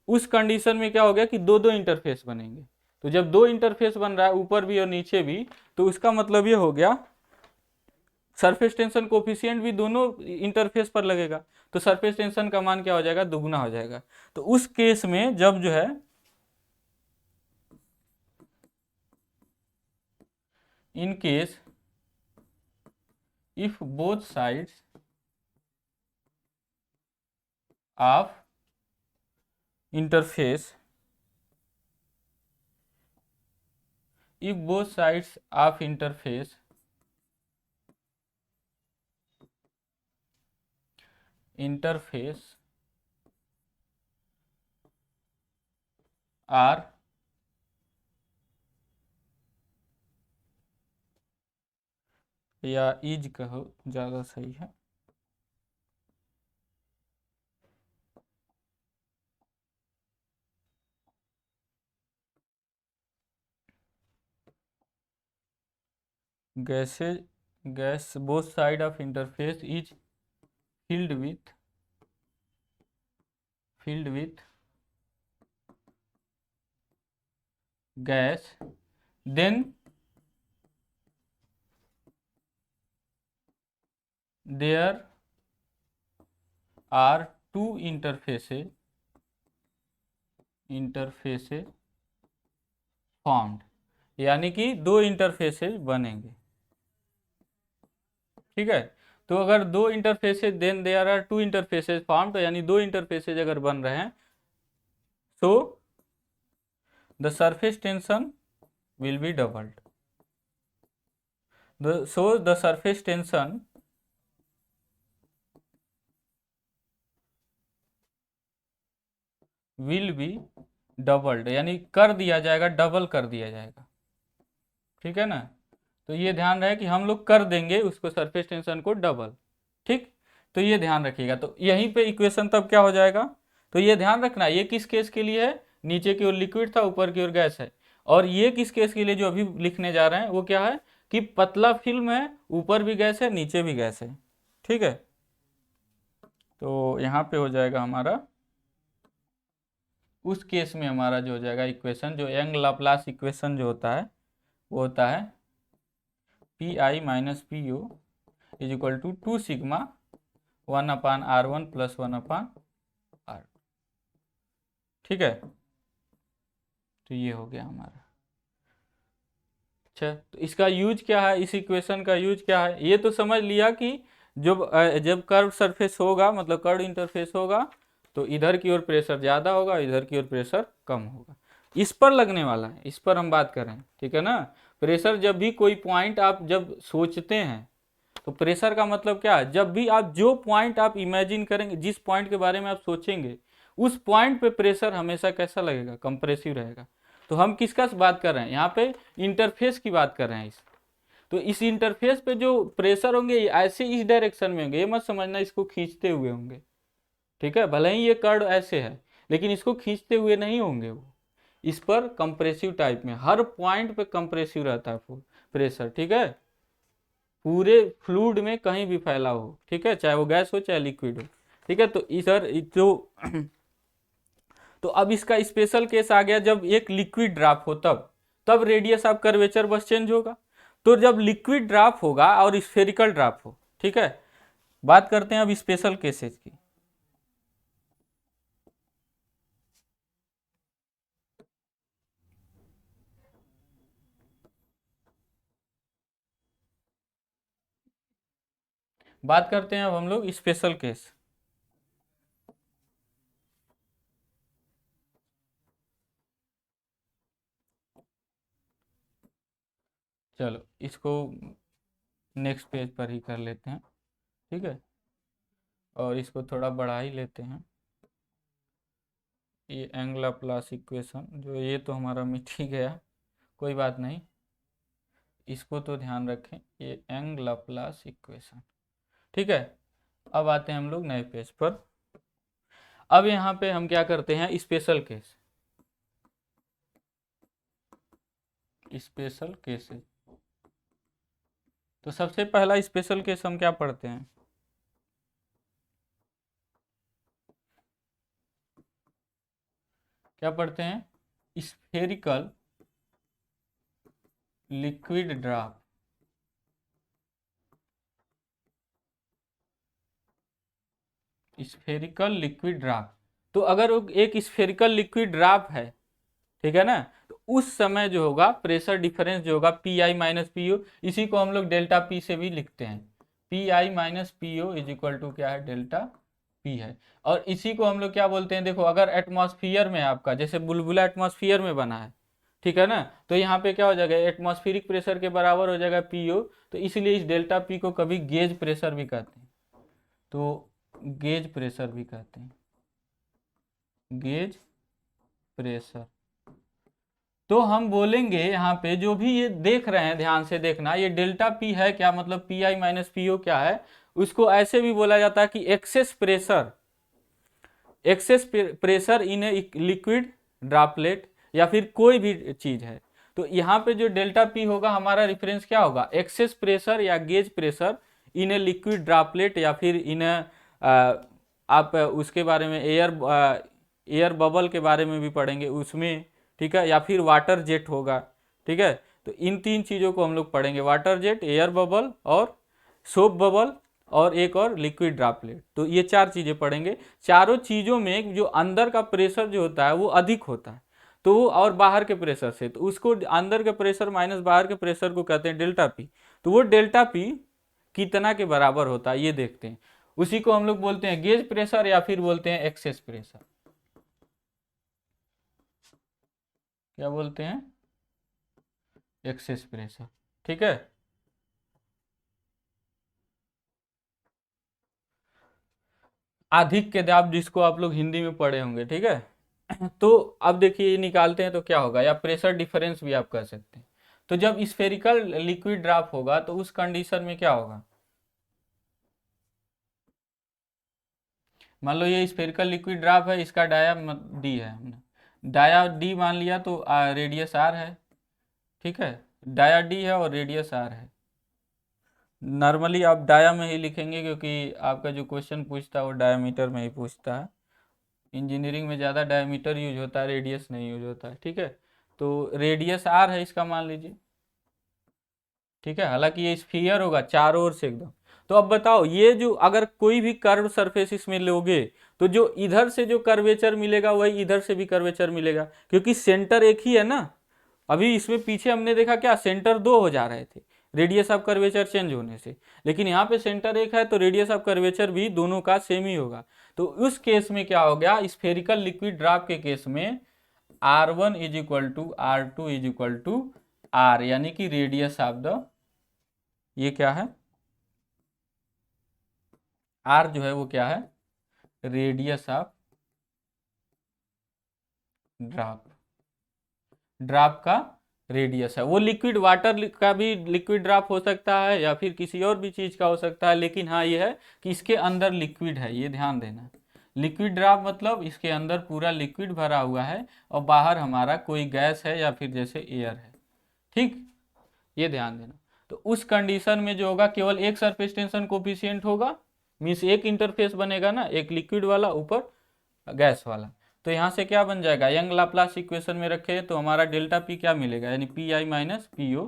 Speaker 1: उस कंडीशन में क्या हो गया कि दो दो इंटरफेस बनेंगे। तो जब दो इंटरफेस बन रहा है ऊपर भी और नीचे भी, तो उसका मतलब ये हो गया सरफेस टेंशन कोफिशिएंट भी दोनों इंटरफेस पर लगेगा। तो सरफेस टेंशन का मान क्या हो जाएगा, दुगना हो जाएगा। तो उस केस में जब जो है, in case if both sides of interface, if both sides of interface are या इज कहो ज़्यादा सही है, gases gas both side of interface is filled with filled with gas, then there are two interfaces formed, यानी कि दो इंटरफेसेज बनेंगे, ठीक है। तो अगर दो interfaces, then there are two interfaces form, तो यानी दो इंटरफेसेज अगर बन रहे हैं, तो the surface tension will be doubled, the surface tension will be doubled, यानी कर दिया जाएगा, डबल कर दिया जाएगा, ठीक है ना। तो ये ध्यान रहे कि हम लोग कर देंगे उसको, सरफेस टेंशन को डबल, ठीक। तो ये ध्यान रखिएगा। तो यहीं पे इक्वेशन तब क्या हो जाएगा, तो ये ध्यान रखना, ये किस केस के लिए है, नीचे की ओर लिक्विड था, ऊपर की ओर गैस है। और ये किस केस के लिए जो अभी लिखने जा रहे हैं वो क्या है कि पतला फिल्म है, ऊपर भी गैस है, नीचे भी गैस है, ठीक है। तो यहाँ पे हो जाएगा हमारा, उस केस में हमारा जो हो जाएगा इक्वेशन, जो यंग लाप्लास इक्वेशन जो होता है, वो होता है P I minus P U is equal to 2 sigma 1/r1 plus 1/r, ठीक है। तो ये हो गया हमारा। अच्छा, तो इसका यूज क्या है, इस इक्वेशन का यूज क्या है, ये तो समझ लिया कि जब कर्व सरफेस होगा, मतलब कर्व इंटरफेस होगा, तो इधर की ओर प्रेशर ज़्यादा होगा, इधर की ओर प्रेशर कम होगा। इस पर लगने वाला है, इस पर हम बात कर रहे हैं, ठीक है ना। प्रेशर जब भी कोई पॉइंट आप जब सोचते हैं, तो प्रेशर का मतलब क्या है, जब भी आप जो पॉइंट आप इमेजिन करेंगे, जिस पॉइंट के बारे में आप सोचेंगे, उस पॉइंट पे प्रेशर हमेशा कैसा लगेगा, कंप्रेसिव रहेगा। तो हम किसका बात कर रहे हैं यहाँ पे, इंटरफेस की बात कर रहे हैं इस। तो इस इंटरफेस पे जो प्रेशर होंगे ऐसे इस डायरेक्शन में होंगे, ये मत समझना इसको खींचते हुए होंगे, ठीक है। भले ही ये कर्व ऐसे है, लेकिन इसको खींचते हुए नहीं होंगे वो, इस पर कंप्रेसिव टाइप में, हर पॉइंट पे कंप्रेसिव रहता है प्रेशर, ठीक है। पूरे फ्लूइड में कहीं भी फैला हो, ठीक है, चाहे वो गैस हो चाहे लिक्विड हो, ठीक है। तो इधर जो तो अब इसका स्पेशल केस आ गया, जब एक लिक्विड ड्रॉप हो तब रेडियस ऑफ कर्वेचर बस चेंज होगा। तो जब लिक्विड ड्रॉप होगा और स्फेरिकल ड्रॉप हो, ठीक है। बात करते हैं अब स्पेशल केसेस की। बात करते हैं अब हम लोग स्पेशल केस। चलो इसको नेक्स्ट पेज पर ही कर लेते हैं, ठीक है, और इसको थोड़ा बढ़ा ही लेते हैं। ये यंग लाप्लास इक्वेशन, जो ये तो हमारा मिट ही गया, कोई बात नहीं, इसको तो ध्यान रखें, ये यंग लाप्लास इक्वेशन। ठीक है, अब आते हैं हम लोग नए पेज पर। अब यहाँ पे हम क्या करते हैं, स्पेशल केस, स्पेशल केसेस। तो सबसे पहला स्पेशल केस हम क्या पढ़ते हैं, क्या पढ़ते हैं, spherical liquid drop. Spherical liquid drop, तो अगर एक स्फेरिकल लिक्विड ड्रॉप है, ठीक है ना, तो उस समय जो होगा प्रेशर डिफरेंस जो होगा P I minus P O, इसी को हम लोग डेल्टा पी से भी लिखते हैं, P I minus P O is equal to क्या है, डेल्टा पी है। और इसी को हम लोग क्या बोलते हैं, देखो अगर एटमॉस्फियर में आपका जैसे बुलबुला एटमॉस्फियर में बना है, ठीक है ना, तो यहाँ पे क्या हो जाएगा, एटमॉस्फेरिक प्रेशर के बराबर हो जाएगा पी ओ, तो इसलिए इस डेल्टा पी को कभी गेज प्रेशर भी कहते हैं, तो गेज प्रेशर भी कहते हैं, गेज प्रेशर। तो हम बोलेंगे यहाँ पे जो भी ये देख रहे हैं, ध्यान से देखना, ये डेल्टा पी है क्या, मतलब P I minus P O क्या है, उसको ऐसे भी बोला जाता है कि excess pressure, excess pressure in a liquid droplet, या फिर कोई भी चीज है। तो यहाँ पे जो डेल्टा पी होगा हमारा रेफरेंस क्या होगा, एक्सेस प्रेशर या gauge pressure in a liquid droplet, या फिर इन आप उसके बारे में एयर बबल के बारे में भी पढ़ेंगे उसमें, ठीक है, या फिर वाटर जेट होगा, ठीक है। तो इन तीन चीज़ों को हम लोग पढ़ेंगे, वाटर जेट, एयर बबल और सोप बबल, और एक और लिक्विड ड्रॉपलेट। तो ये चार चीज़ें पढ़ेंगे। चारों चीज़ों में जो अंदर का प्रेशर जो होता है वो अधिक होता है, तो वो और बाहर के प्रेशर से, तो उसको अंदर के प्रेशर माइनस बाहर के प्रेशर को कहते हैं डेल्टा पी। तो वो डेल्टा पी कितना के बराबर होता है ये देखते हैं, उसी को हम लोग बोलते हैं गेज प्रेशर या फिर बोलते हैं एक्सेस प्रेशर। क्या बोलते हैं, एक्सेस प्रेशर, ठीक है। अधिक के दाब जिसको आप लोग हिंदी में पढ़े होंगे, ठीक है। तो अब देखिए ये निकालते हैं तो क्या होगा, या प्रेशर डिफरेंस भी आप कह सकते हैं। तो जब स्फेरिकल लिक्विड ड्रॉप होगा तो उस कंडीशन में क्या होगा, मान लो ये स्फेरिकल लिक्विड ड्रॉप है, इसका डाया डी है, हमने डाया डी मान लिया, तो रेडियस आर है, ठीक है, डाया डी है और रेडियस आर है। नॉर्मली आप डाया में ही लिखेंगे क्योंकि आपका जो क्वेश्चन पूछता है वो डायमीटर में ही पूछता है, इंजीनियरिंग में ज़्यादा डायमीटर यूज होता है, रेडियस नहीं यूज होता है, ठीक है। तो रेडियस आर है इसका मान लीजिए, ठीक है, हालांकि ये स्फीयर होगा चारों ओर से एकदम। तो अब बताओ, ये जो अगर कोई भी कर्व सरफेस इसमें लोगे, तो जो इधर से जो कर्वेचर मिलेगा वही इधर से भी कर्वेचर मिलेगा, क्योंकि सेंटर एक ही है ना। अभी इसमें पीछे हमने देखा क्या, सेंटर दो हो जा रहे थे रेडियस ऑफ कर्वेचर चेंज होने से, लेकिन यहाँ पे सेंटर एक है, तो रेडियस ऑफ कर्वेचर भी दोनों का सेम ही होगा। तो उस केस में क्या हो गया, स्फेरिकल लिक्विड ड्रॉप के केस में R1 is equal to R2 is equal to R, यानी कि रेडियस ऑफ द, ये क्या है, R जो है वो क्या है, रेडियस ऑफ ड्रॉप, ड्रॉप का रेडियस है। वो लिक्विड वाटर का भी लिक्विड ड्रॉप हो सकता है या फिर किसी और भी चीज़ का हो सकता है, लेकिन हाँ ये है कि इसके अंदर लिक्विड है, ये ध्यान देना। लिक्विड ड्रॉप मतलब इसके अंदर पूरा लिक्विड भरा हुआ है और बाहर हमारा कोई गैस है या फिर जैसे एयर है, ठीक, ये ध्यान देना। तो उस कंडीशन में जो होगा केवल एक सरफेस टेंशन कोफिशिएंट होगा, मीन्स एक इंटरफेस बनेगा ना, एक लिक्विड वाला ऊपर गैस वाला। तो यहाँ से क्या बन जाएगा, यंग लाप्लास इक्वेशन में रखे तो हमारा डेल्टा पी क्या मिलेगा, यानी P I minus P O,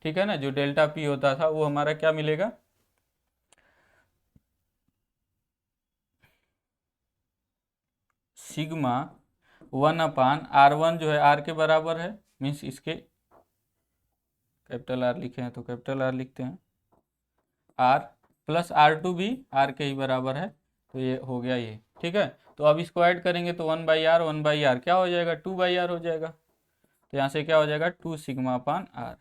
Speaker 1: ठीक है ना। जो डेल्टा पी होता था वो हमारा क्या मिलेगा, सिग्मा 1/R1 जो है R के बराबर है, मीन्स इसके कैपिटल R लिखे हैं तो कैपिटल R लिखते हैं, R प्लस R2 भी R के ही बराबर है, तो ये हो गया ये, ठीक है। तो अब इसको ऐड करेंगे तो 1/R क्या हो जाएगा, 2/R हो जाएगा। तो यहाँ से क्या हो जाएगा, 2 सिग्मा अपान R।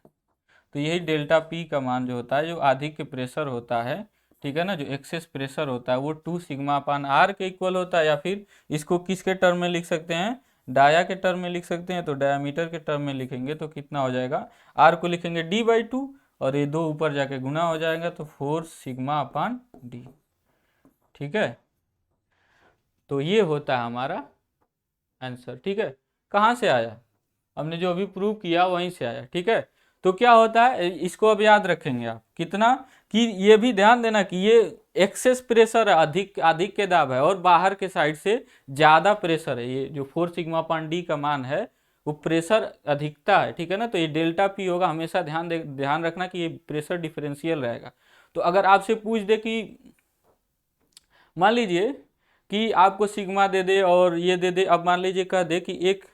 Speaker 1: तो यही डेल्टा पी का मान जो होता है, जो अधिक प्रेशर होता है, ठीक है ना, जो एक्सेस प्रेशर होता है वो 2 सिग्मा अपान आर के इक्वल होता है, या फिर इसको किसके टर्म में लिख सकते हैं, डाया के टर्म में लिख सकते हैं। तो डायामीटर के टर्म में लिखेंगे तो कितना हो जाएगा, आर को लिखेंगे d/2 और ये 2 ऊपर जाके गुना हो जाएगा तो 4 सिग्मा अपान डी। ठीक है, तो ये होता है हमारा आंसर। ठीक है, कहाँ से आया, हमने जो अभी प्रूव किया वहीं से आया। ठीक है, तो क्या होता है इसको अब याद रखेंगे आप कितना, कि ये भी ध्यान देना कि ये एक्सेस प्रेशर है, अधिक अधिक के दाब है, और बाहर के साइड से ज़्यादा प्रेशर है। ये जो 4 सिग्मा अपान डी का मान है वो प्रेशर अधिकता है। ठीक है ना, तो ये डेल्टा पी होगा, हमेशा ध्यान रखना कि ये प्रेशर डिफरेंशियल रहेगा। तो अगर आपसे पूछ दे कि मान लीजिए कि आपको सिग्मा दे दे और ये दे दे, अब मान लीजिए कह दे कि एक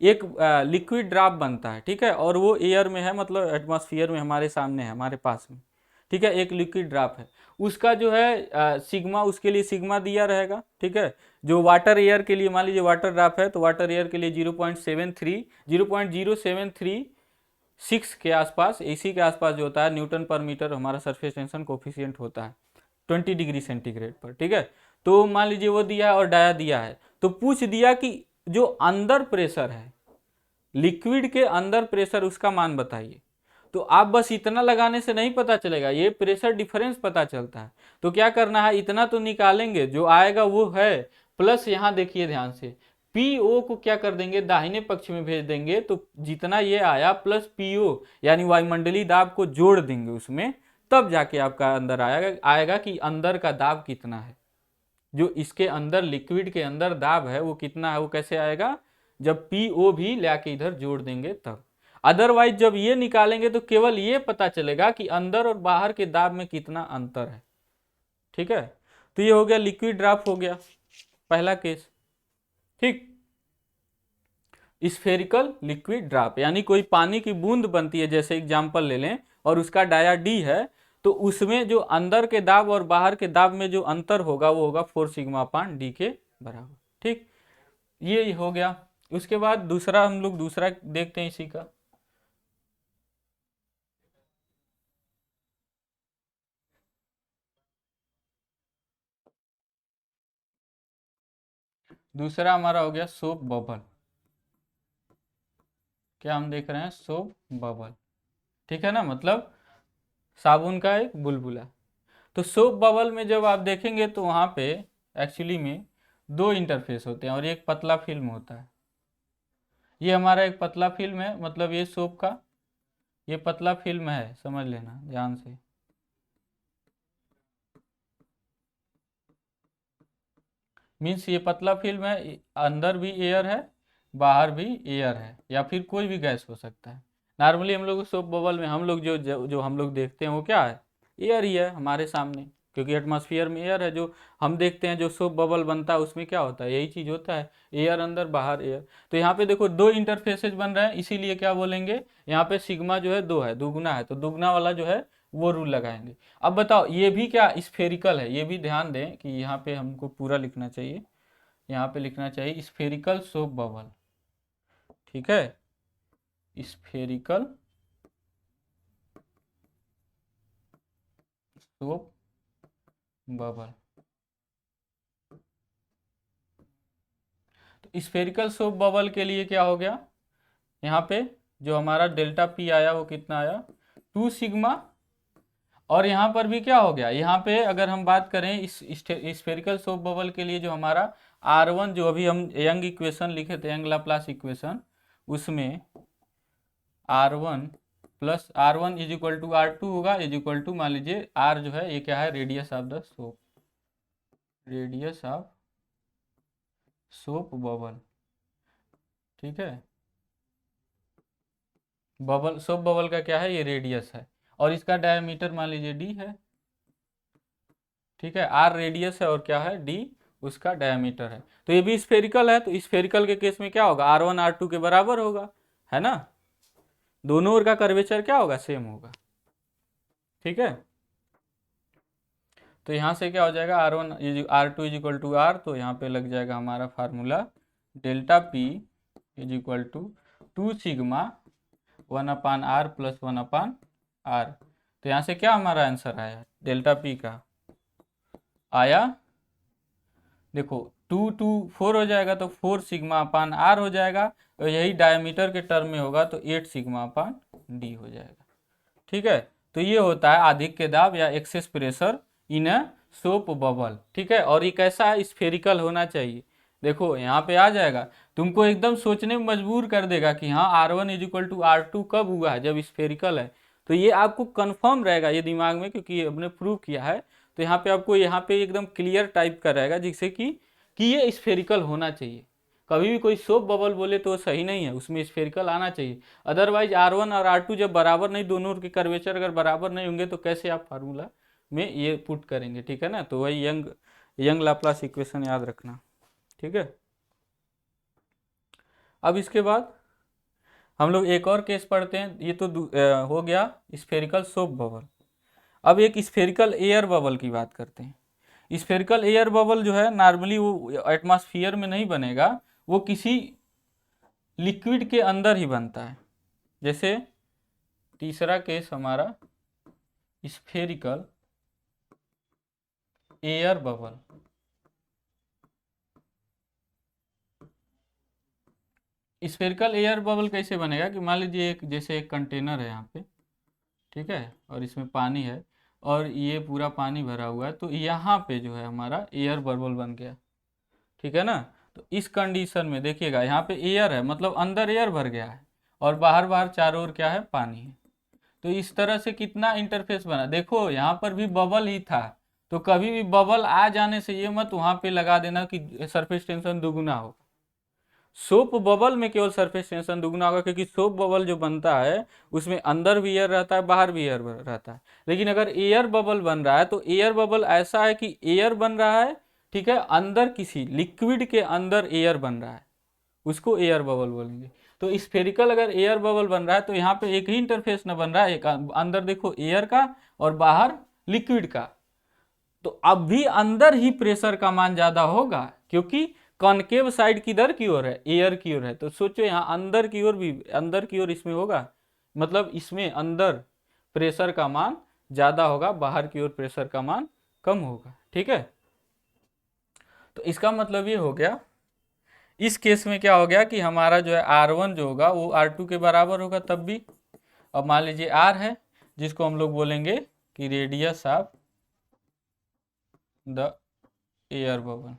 Speaker 1: लिक्विड ड्रॉप बनता है, ठीक है, और वो एयर में है, मतलब एटमॉस्फेयर में हमारे सामने है, हमारे पास में। ठीक है, एक लिक्विड ड्रॉप है, उसका जो है सिग्मा, उसके लिए सिग्मा दिया रहेगा। ठीक है, जो वाटर एयर के लिए, मान लीजिए वाटर ड्रॉप है तो वाटर एयर के लिए 0.036 के आसपास, इसी के आसपास जो होता है न्यूटन पर मीटर हमारा सरफेस टेंशन कोफिशिएंट होता है 20 डिग्री सेंटीग्रेड पर। ठीक है, तो मान लीजिए वो दिया है और डाया दिया है, तो पूछ दिया कि जो अंदर प्रेशर है, लिक्विड के अंदर प्रेशर, उसका मान बताइए। तो आप बस इतना लगाने से नहीं पता चलेगा, ये प्रेशर डिफरेंस पता चलता है। तो क्या करना है, इतना तो निकालेंगे, जो आएगा वो है, प्लस यहाँ देखिए ध्यान से, पीओ को क्या कर देंगे, दाहिने पक्ष में भेज देंगे, तो जितना ये आया प्लस पीओ यानी वायुमंडलीय दाब को जोड़ देंगे उसमें, तब जाके आपका अंदर आएगा कि अंदर का दाब कितना है, जो इसके अंदर लिक्विड के अंदर दाब है वो कितना है। वो कैसे आएगा, जब पीओ भी लाके इधर जोड़ देंगे तब। अदरवाइज जब ये निकालेंगे तो केवल ये पता चलेगा कि अंदर और बाहर के दाब में कितना अंतर है। ठीक है, तो ये हो गया लिक्विड ड्रॉप, हो गया पहला केस। ठीक, स्फेरिकल लिक्विड ड्रॉप यानी कोई पानी की बूंद बनती है, जैसे एग्जांपल ले लें, और उसका डाया डी है, तो उसमें जो अंदर के दाब और बाहर के दाब में जो अंतर होगा वो होगा 4 सिग्मा अपान डी के बराबर। ठीक, ये हो गया। उसके बाद दूसरा हम लोग दूसरा देखते हैं इसी का। दूसरा हमारा हो गया सोप बबल। क्या हम देख रहे हैं, सोप बबल। ठीक है ना, मतलब साबुन का एक बुलबुला। तो सोप बबल में जब आप देखेंगे तो वहाँ पे एक्चुअली में 2 इंटरफेस होते हैं और एक पतला फिल्म होता है। ये हमारा एक पतला फिल्म है, मतलब ये सोप का ये पतला फिल्म है, समझ लेना ध्यान से। मीन्स ये पतला फिल्म है, अंदर भी एयर है, बाहर भी एयर है, या फिर कोई भी गैस हो सकता है। नॉर्मली हम लोग सोप बबल में हम लोग जो हम लोग देखते हैं वो क्या है, एयर ही है हमारे सामने, क्योंकि एटमॉस्फेयर में एयर है। जो हम देखते हैं जो सोप बबल बनता है उसमें क्या होता है, यही चीज़ होता है, एयर अंदर बाहर एयर। तो यहाँ पे देखो 2 इंटरफेसेज बन रहे हैं, इसीलिए क्या बोलेंगे, यहाँ पे सिग्मा जो है 2 है, दुगुना है, तो दुगना वाला जो है वो रूल लगाएंगे। अब बताओ ये भी क्या स्फेरिकल है, ये भी ध्यान दें कि यहाँ पे हमको पूरा लिखना चाहिए, यहाँ पे लिखना चाहिए स्फेरिकल सोप बबल। ठीक है, स्फेरिकल सोप बबल। तो स्फेरिकल सोप बबल के लिए क्या हो गया, यहाँ पे जो हमारा डेल्टा पी आया वो कितना आया, 2 सिग्मा। और यहाँ पर भी क्या हो गया, यहाँ पे अगर हम बात करें इस स्फेरिकल सोप बबल के लिए, जो हमारा R1 जो अभी हम यंग इक्वेशन लिखे थे, यंग लाप्लास इक्वेशन, उसमें R1 plus R1 is equal to R2 होगा, इज इक्वल टू मान लीजिए R जो है ये क्या है, radius of the soap, radius of soap bubble. ठीक है, बबल सोप बबल का क्या है, ये रेडियस है, और इसका डायमीटर मान लीजिए d है। ठीक है, R रेडियस है और क्या है, d उसका डायमीटर है। तो ये भी स्फेरिकल है, तो स्फेरिकल के केस में क्या होगा, R1 R2 के बराबर होगा, है ना, दोनों ओर का कर्वेचर क्या होगा, सेम होगा। ठीक है, तो यहाँ से क्या हो जाएगा, R2 is equal to R, तो यहाँ पे लग जाएगा हमारा formula delta P is equal to 2 sigma 1 upon R plus 1 upon R। तो यहाँ से क्या हमारा आंसर आया, डेल्टा पी का आया, देखो 2 2 4 हो जाएगा तो 4 सिग्मा अपान आर हो जाएगा, और यही डायमीटर के टर्म में होगा तो 8 सिग्मा अपान डी हो जाएगा। ठीक है, तो ये होता है अधिक के दाब या access pressure in a soap bubble. ठीक है, और ये कैसा है, स्फेरिकल होना चाहिए। देखो यहाँ पे आ जाएगा, तुमको एकदम सोचने में मजबूर कर देगा कि हाँ R1 = R2 कब हुआ है, जब स्फेरिकल है। तो ये आपको कंफर्म रहेगा ये दिमाग में, क्योंकि ये हमने प्रूव किया है। तो यहाँ पे आपको यहाँ पे एकदम क्लियर टाइप का रहेगा, जिससे कि ये स्फेरिकल होना चाहिए। कभी भी कोई सोप बबल बोले तो सही नहीं है, उसमें स्फेरिकल आना चाहिए। अदरवाइज R1 और R2 जब बराबर नहीं, दोनों के कर्वेचर अगर बराबर नहीं होंगे तो कैसे आप फार्मूला में ये पुट करेंगे। ठीक है ना, तो वही यंग लाप्लास इक्वेशन याद रखना। ठीक है, अब इसके बाद हम लोग एक और केस पढ़ते हैं। ये तो हो गया स्फेरिकल सोप बबल। अब एक स्फेरिकल एयर बबल की बात करते हैं। स्फेरिकल एयर बबल जो है नॉर्मली वो एटमॉस्फेयर में नहीं बनेगा, वो किसी लिक्विड के अंदर ही बनता है। जैसे तीसरा केस हमारा spherical air bubble. Spherical air bubble कैसे बनेगा कि मान लीजिए जैसे एक कंटेनर है यहाँ पे, ठीक है, और इसमें पानी है और ये पूरा पानी भरा हुआ है, तो यहाँ पे जो है हमारा एयर बबल बन गया। ठीक है ना, तो इस कंडीशन में देखिएगा यहाँ पे एयर है, मतलब अंदर एयर भर गया है और बाहर बाहर चारों ओर क्या है, पानी है। तो इस तरह से कितना इंटरफेस बना, देखो यहाँ पर भी बबल ही था। तो कभी भी बबल आ जाने से ये मत वहां पे लगा देना कि सरफेस टेंशन दुगुना हो। सोप बबल में केवल सरफेस टेंशन दुगुना होगा, क्योंकि सोप बबल जो बनता है उसमें अंदर भी एयर रहता है, बाहर भी एयर रहता है। लेकिन अगर एयर बबल बन रहा है तो एयर बबल ऐसा है कि एयर बन रहा है, ठीक है, अंदर किसी लिक्विड के अंदर एयर बन रहा है, उसको एयर बबल बोलेंगे। तो स्फेरिकल अगर एयर बबल बन रहा है तो यहाँ पे एक ही इंटरफेस न बन रहा है, एक अंदर देखो एयर का और बाहर लिक्विड का। तो अब भी अंदर ही प्रेशर का मान ज्यादा होगा, क्योंकि कॉनकेव साइड किधर की ओर है, एयर की ओर है। तो सोचो यहाँ अंदर की ओर भी, अंदर की ओर इसमें होगा, मतलब इसमें अंदर प्रेशर का मान ज्यादा होगा, बाहर की ओर प्रेशर का मान कम होगा। ठीक है, तो इसका मतलब ये हो गया, इस केस में क्या हो गया कि हमारा जो है R1 जो होगा वो R2 के बराबर होगा तब भी। अब मान लीजिए R है, जिसको हम लोग बोलेंगे कि radius of the air bubble,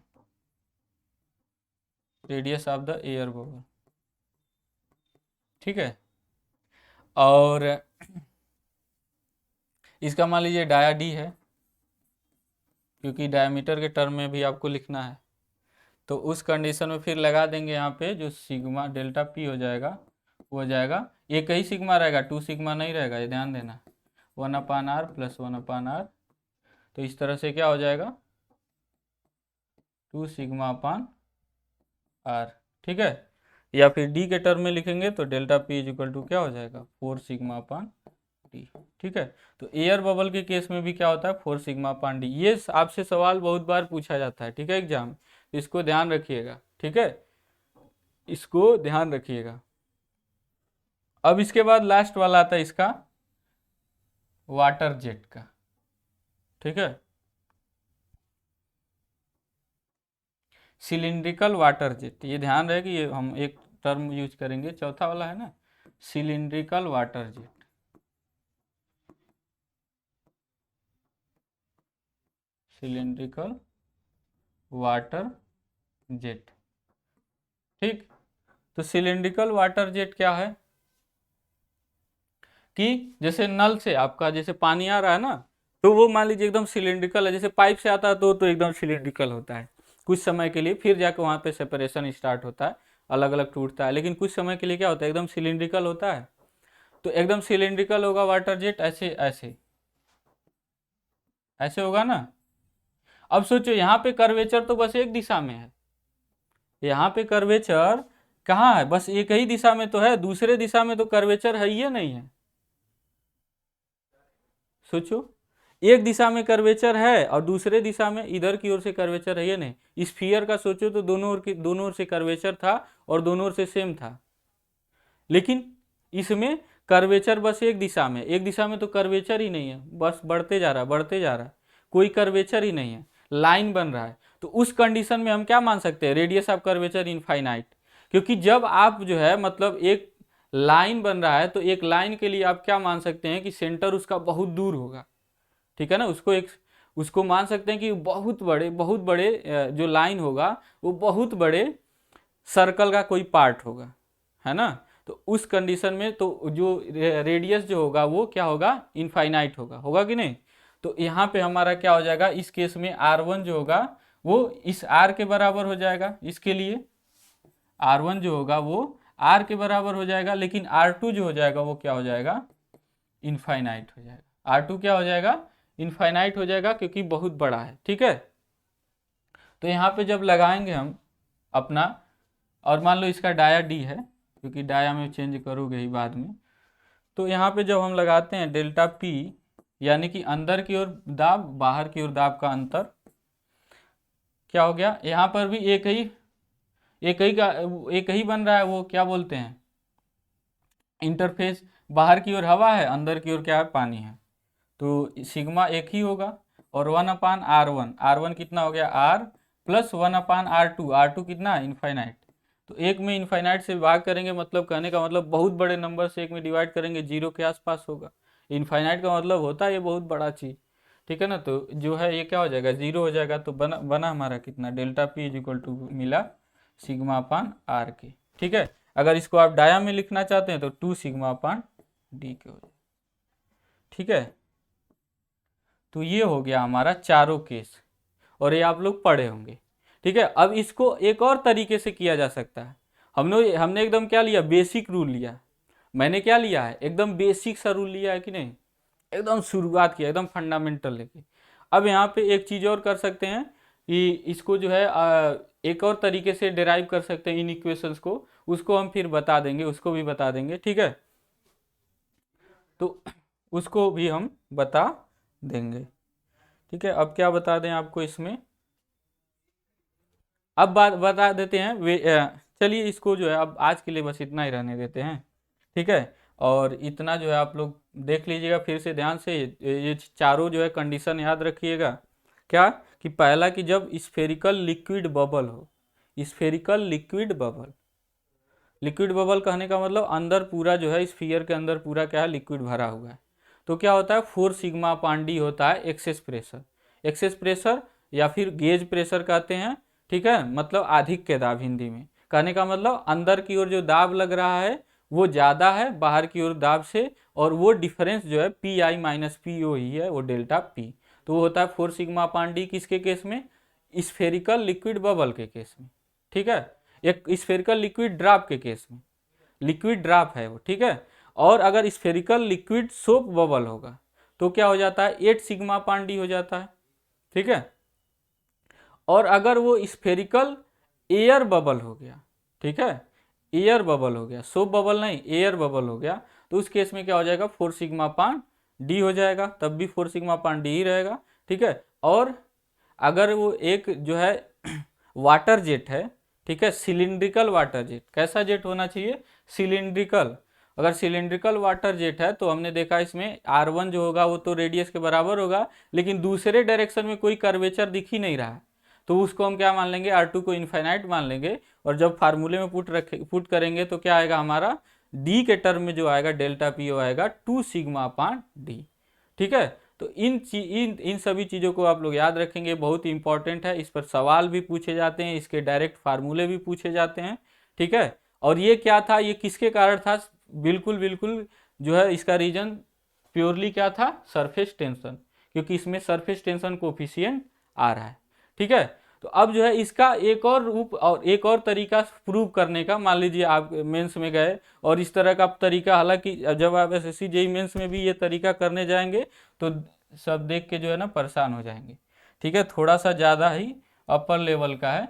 Speaker 1: radius of the air bubble. ठीक है, और इसका मान लीजिए डाया डी है, क्योंकि डायमीटर के टर्म में भी आपको लिखना है। तो उस कंडीशन में फिर लगा देंगे यहाँ पे जो सिग्मा डेल्टा पी हो जाएगा, वो हो जाएगा, एक ही सिग्मा रहेगा, 2 सिग्मा नहीं रहेगा, ये ध्यान देना, 1/r + 1/r। तो इस तरह से क्या हो जाएगा, 2 सिग्मा अपान r। ठीक है, या फिर डी के टर्म में लिखेंगे तो डेल्टा पी = क्या हो जाएगा, 4 सिग्मा अपान डी। ठीक है, तो एयर बबल के केस में भी क्या होता है, 4 सिग्मा अपान डी। ये आपसे सवाल बहुत बार पूछा जाता है, ठीक है, एग्जाम, इसको ध्यान रखिएगा। ठीक है, इसको ध्यान रखिएगा। अब इसके बाद लास्ट वाला आता है इसका वाटर जेट का। ठीक है, सिलिंड्रिकल वाटर जेट, ये ध्यान रहे कि ये हम एक टर्म यूज करेंगे, चौथा वाला है ना, cylindrical water jet. Cylindrical water jet. ठीक, तो सिलिंड्रिकल वाटर जेट क्या है कि जैसे नल से आपका जैसे पानी आ रहा है ना, तो वो मान लीजिए एकदम सिलिंड्रिकल है, जैसे पाइप से आता है तो एकदम सिलिंड्रिकल होता है कुछ समय के लिए, फिर जाकर वहाँ पे सेपरेशन स्टार्ट होता है, अलग अलग टूटता है, लेकिन कुछ समय के लिए क्या होता है, एकदम सिलिंड्रिकल होता है। तो एकदम सिलिंड्रिकल होगा वाटर जेट, ऐसे ऐसे ऐसे होगा ना। अब सोचो यहाँ पे कर्वेचर तो बस एक दिशा में है, यहाँ पे कर्वेचर कहाँ है, बस एक ही दिशा में तो है, दूसरे दिशा में तो कर्वेचर है ही नहीं है। सोचो, एक दिशा में कर्वेचर है और दूसरे दिशा में इधर की ओर से कर्वेचर है, ये नहीं। स्फीयर का सोचो तो दोनों ओर से कर्वेचर था और दोनों ओर से सेम था, लेकिन इसमें कर्वेचर बस एक दिशा में तो कर्वेचर ही नहीं है, बस बढ़ते जा रहा है बढ़ते जा रहा है, कोई कर्वेचर ही नहीं है, लाइन बन रहा है। तो उस कंडीशन में हम क्या मान सकते हैं, रेडियस ऑफ कर्वेचर इनफाइनाइट। क्योंकि जब आप जो है मतलब एक लाइन बन रहा है तो एक लाइन के लिए आप क्या मान सकते हैं कि सेंटर उसका बहुत दूर होगा, ठीक है ना। उसको मान सकते हैं कि बहुत बड़े जो लाइन होगा वो बहुत बड़े सर्कल का कोई पार्ट होगा, है ना। तो उस कंडीशन में तो जो रेडियस जो होगा वो क्या होगा, इनफाइनाइट होगा कि नहीं। तो यहाँ पे हमारा क्या हो जाएगा, इस केस में R1 जो होगा वो इस R के बराबर हो जाएगा, इसके लिए R1 जो होगा वो R के बराबर हो जाएगा, लेकिन R2 जो हो जाएगा वो क्या हो जाएगा, इनफाइनाइट हो जाएगा। R2 क्या हो जाएगा, इनफाइनाइट हो जाएगा, क्योंकि बहुत बड़ा है, ठीक है। तो यहाँ पे जब लगाएंगे हम अपना, और मान लो इसका डाया D है, क्योंकि डाया में चेंज करोगे ही बाद में। तो यहाँ पे जब हम लगाते हैं डेल्टा P, यानी कि अंदर की ओर दाब बाहर की ओर दाब का अंतर, क्या हो गया, यहाँ पर भी एक ही बन रहा है, वो क्या बोलते हैं, इंटरफेस। बाहर की ओर हवा है, अंदर की ओर क्या है, पानी है। तो सिग्मा एक ही होगा, और 1/R1, R1 कितना हो गया, R प्लस 1/R2, R2 कितना, इनफाइनाइट। तो एक में इनफाइनाइट से भाग करेंगे, मतलब कहने का मतलब बहुत बड़े नंबर से एक में डिवाइड करेंगे, जीरो के आसपास होगा। इनफाइनाइट का मतलब होता है ये बहुत बड़ा चीज़, ठीक है ना। तो जो है ये क्या हो जाएगा, जीरो हो जाएगा। तो बना हमारा कितना, delta P is equal to मिला सिग्मा/R के, ठीक है। अगर इसको आप डाया में लिखना चाहते हैं तो 2 सिग्मा/D के हो जाए, ठीक है। तो ये हो गया हमारा चारों केस, और ये आप लोग पढ़े होंगे, ठीक है। अब इसको एक और तरीके से किया जा सकता है। हमने एकदम क्या लिया, बेसिक रूल लिया। मैंने क्या लिया है, एकदम बेसिक सा रूल लिया है कि नहीं, एकदम शुरुआत किया, एकदम फंडामेंटल लेके। अब यहाँ पे एक चीज़ और कर सकते हैं कि इसको जो है एक और तरीके से डिराइव कर सकते हैं इन इक्वेशंस को, उसको हम फिर बता देंगे, उसको भी बता देंगे, ठीक है। तो उसको भी हम बता देंगे, ठीक है। अब क्या बता दें आपको इसमें, अब बात बता देते हैं चलिए इसको जो है अब आज के लिए बस इतना ही रहने देते हैं, ठीक है। और इतना जो है आप लोग देख लीजिएगा फिर से ध्यान से, ये चारों जो है कंडीशन याद रखिएगा। क्या कि पहला कि जब स्फेरिकल लिक्विड बबल हो, स्फेरिकल लिक्विड बबल कहने का मतलब अंदर पूरा जो है स्फीयर के अंदर पूरा क्या है, लिक्विड भरा हुआ है। तो क्या होता है, 4 सिग्मा/D होता है एक्सेस प्रेशर या फिर गेज प्रेशर कहते हैं, ठीक है। मतलब अधिक दाब, हिंदी में कहने का मतलब अंदर की ओर जो दाब लग रहा है वो ज़्यादा है बाहर की ओर दाब से, और वो डिफरेंस जो है PI माइनस PO ही है, वो डेल्टा P। तो वो होता है 4 सिग्मा/D किसके केस में, स्फेरिकल लिक्विड बबल के केस में, ठीक है। एक स्फेरिकल लिक्विड ड्रॉप के केस में, लिक्विड ड्रॉप है वो, ठीक है। और अगर स्फेरिकल लिक्विड सोप बबल होगा तो क्या हो जाता है, 8 सिग्मा/D हो जाता है, ठीक है। और अगर वो स्फेरिकल एयर बबल हो गया, ठीक है, एयर बबल हो गया, सोप बबल नहीं, एयर बबल हो गया, तो उस केस में क्या हो जाएगा, 4 सिग्मा/D हो जाएगा, तब भी 4 सिग्मा/D ही रहेगा, ठीक है। और अगर वो एक जो है वाटर जेट है, ठीक है, सिलिंड्रिकल वाटर जेट, कैसा जेट होना चाहिए, सिलिंड्रिकल। अगर सिलिंड्रिकल वाटर जेट है तो हमने देखा इसमें R1 जो होगा वो तो रेडियस के बराबर होगा, लेकिन दूसरे डायरेक्शन में कोई कर्वेचर दिख ही नहीं रहा है, तो उसको हम क्या मान लेंगे, R2 को इनफाइनाइट मान लेंगे। और जब फार्मूले में पुट करेंगे तो क्या आएगा हमारा, D के टर्म में जो आएगा डेल्टा PO आएगा 2 सिग्मा/D, ठीक है। तो इन सभी चीज़ों को आप लोग याद रखेंगे, बहुत इंपॉर्टेंट है। इस पर सवाल भी पूछे जाते हैं, इसके डायरेक्ट फार्मूले भी पूछे जाते हैं, ठीक है। और ये क्या था, ये किसके कारण था, बिल्कुल जो है इसका रीजन प्योरली क्या था, सरफेस टेंशन, क्योंकि इसमें सरफेस टेंशन कोफिशिएंट आ रहा है, ठीक है। तो अब जो है इसका एक और रूप और एक और तरीका प्रूव करने का, मान लीजिए आप मेंस में गए और इस तरह का तरीका, हालांकि जब आप SSC JEE मेंस में भी ये तरीका करने जाएंगे तो सब देख के जो है ना परेशान हो जाएंगे, ठीक है। थोड़ा सा ज़्यादा ही अपर लेवल का है,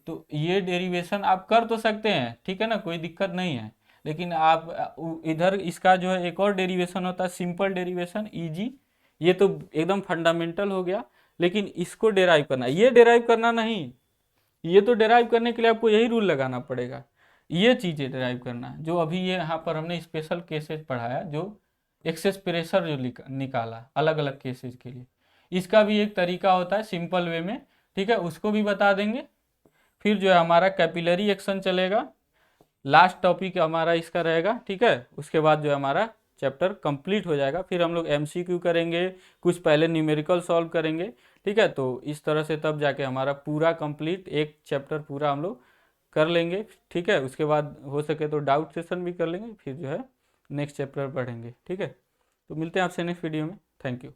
Speaker 1: तो ये डेरिवेशन आप कर तो सकते हैं, ठीक है ना, कोई दिक्कत नहीं है। लेकिन आप इधर इसका जो है एक और डेरिवेशन होता है, सिंपल डेरिवेशन इजी, ये तो एकदम फंडामेंटल हो गया। लेकिन इसको डेराइव करना, ये डेराइव करना नहीं, ये तो डेराइव करने के लिए आपको यही रूल लगाना पड़ेगा। ये चीज़ें ड्राइव करना है। जो अभी ये यहाँ पर हमने स्पेशल केसेस पढ़ाया, जो एक्सेस प्रेशर जो निकाला अलग अलग केसेस के लिए, इसका भी एक तरीका होता है सिंपल वे में, ठीक है, उसको भी बता देंगे। फिर जो है हमारा कैपिलरी एक्शन चलेगा, लास्ट टॉपिक हमारा इसका रहेगा, ठीक है। उसके बाद जो है हमारा चैप्टर कंप्लीट हो जाएगा। फिर हम लोग एमसीक्यू करेंगे, कुछ पहले न्यूमेरिकल सॉल्व करेंगे, ठीक है। तो इस तरह से तब जाके हमारा पूरा कंप्लीट एक चैप्टर पूरा हम लोग कर लेंगे, ठीक है। उसके बाद हो सके तो डाउट सेशन भी कर लेंगे, फिर जो है नेक्स्ट चैप्टर पढ़ेंगे, ठीक है। तो मिलते हैं आपसे नेक्स्ट वीडियो में। Thank you.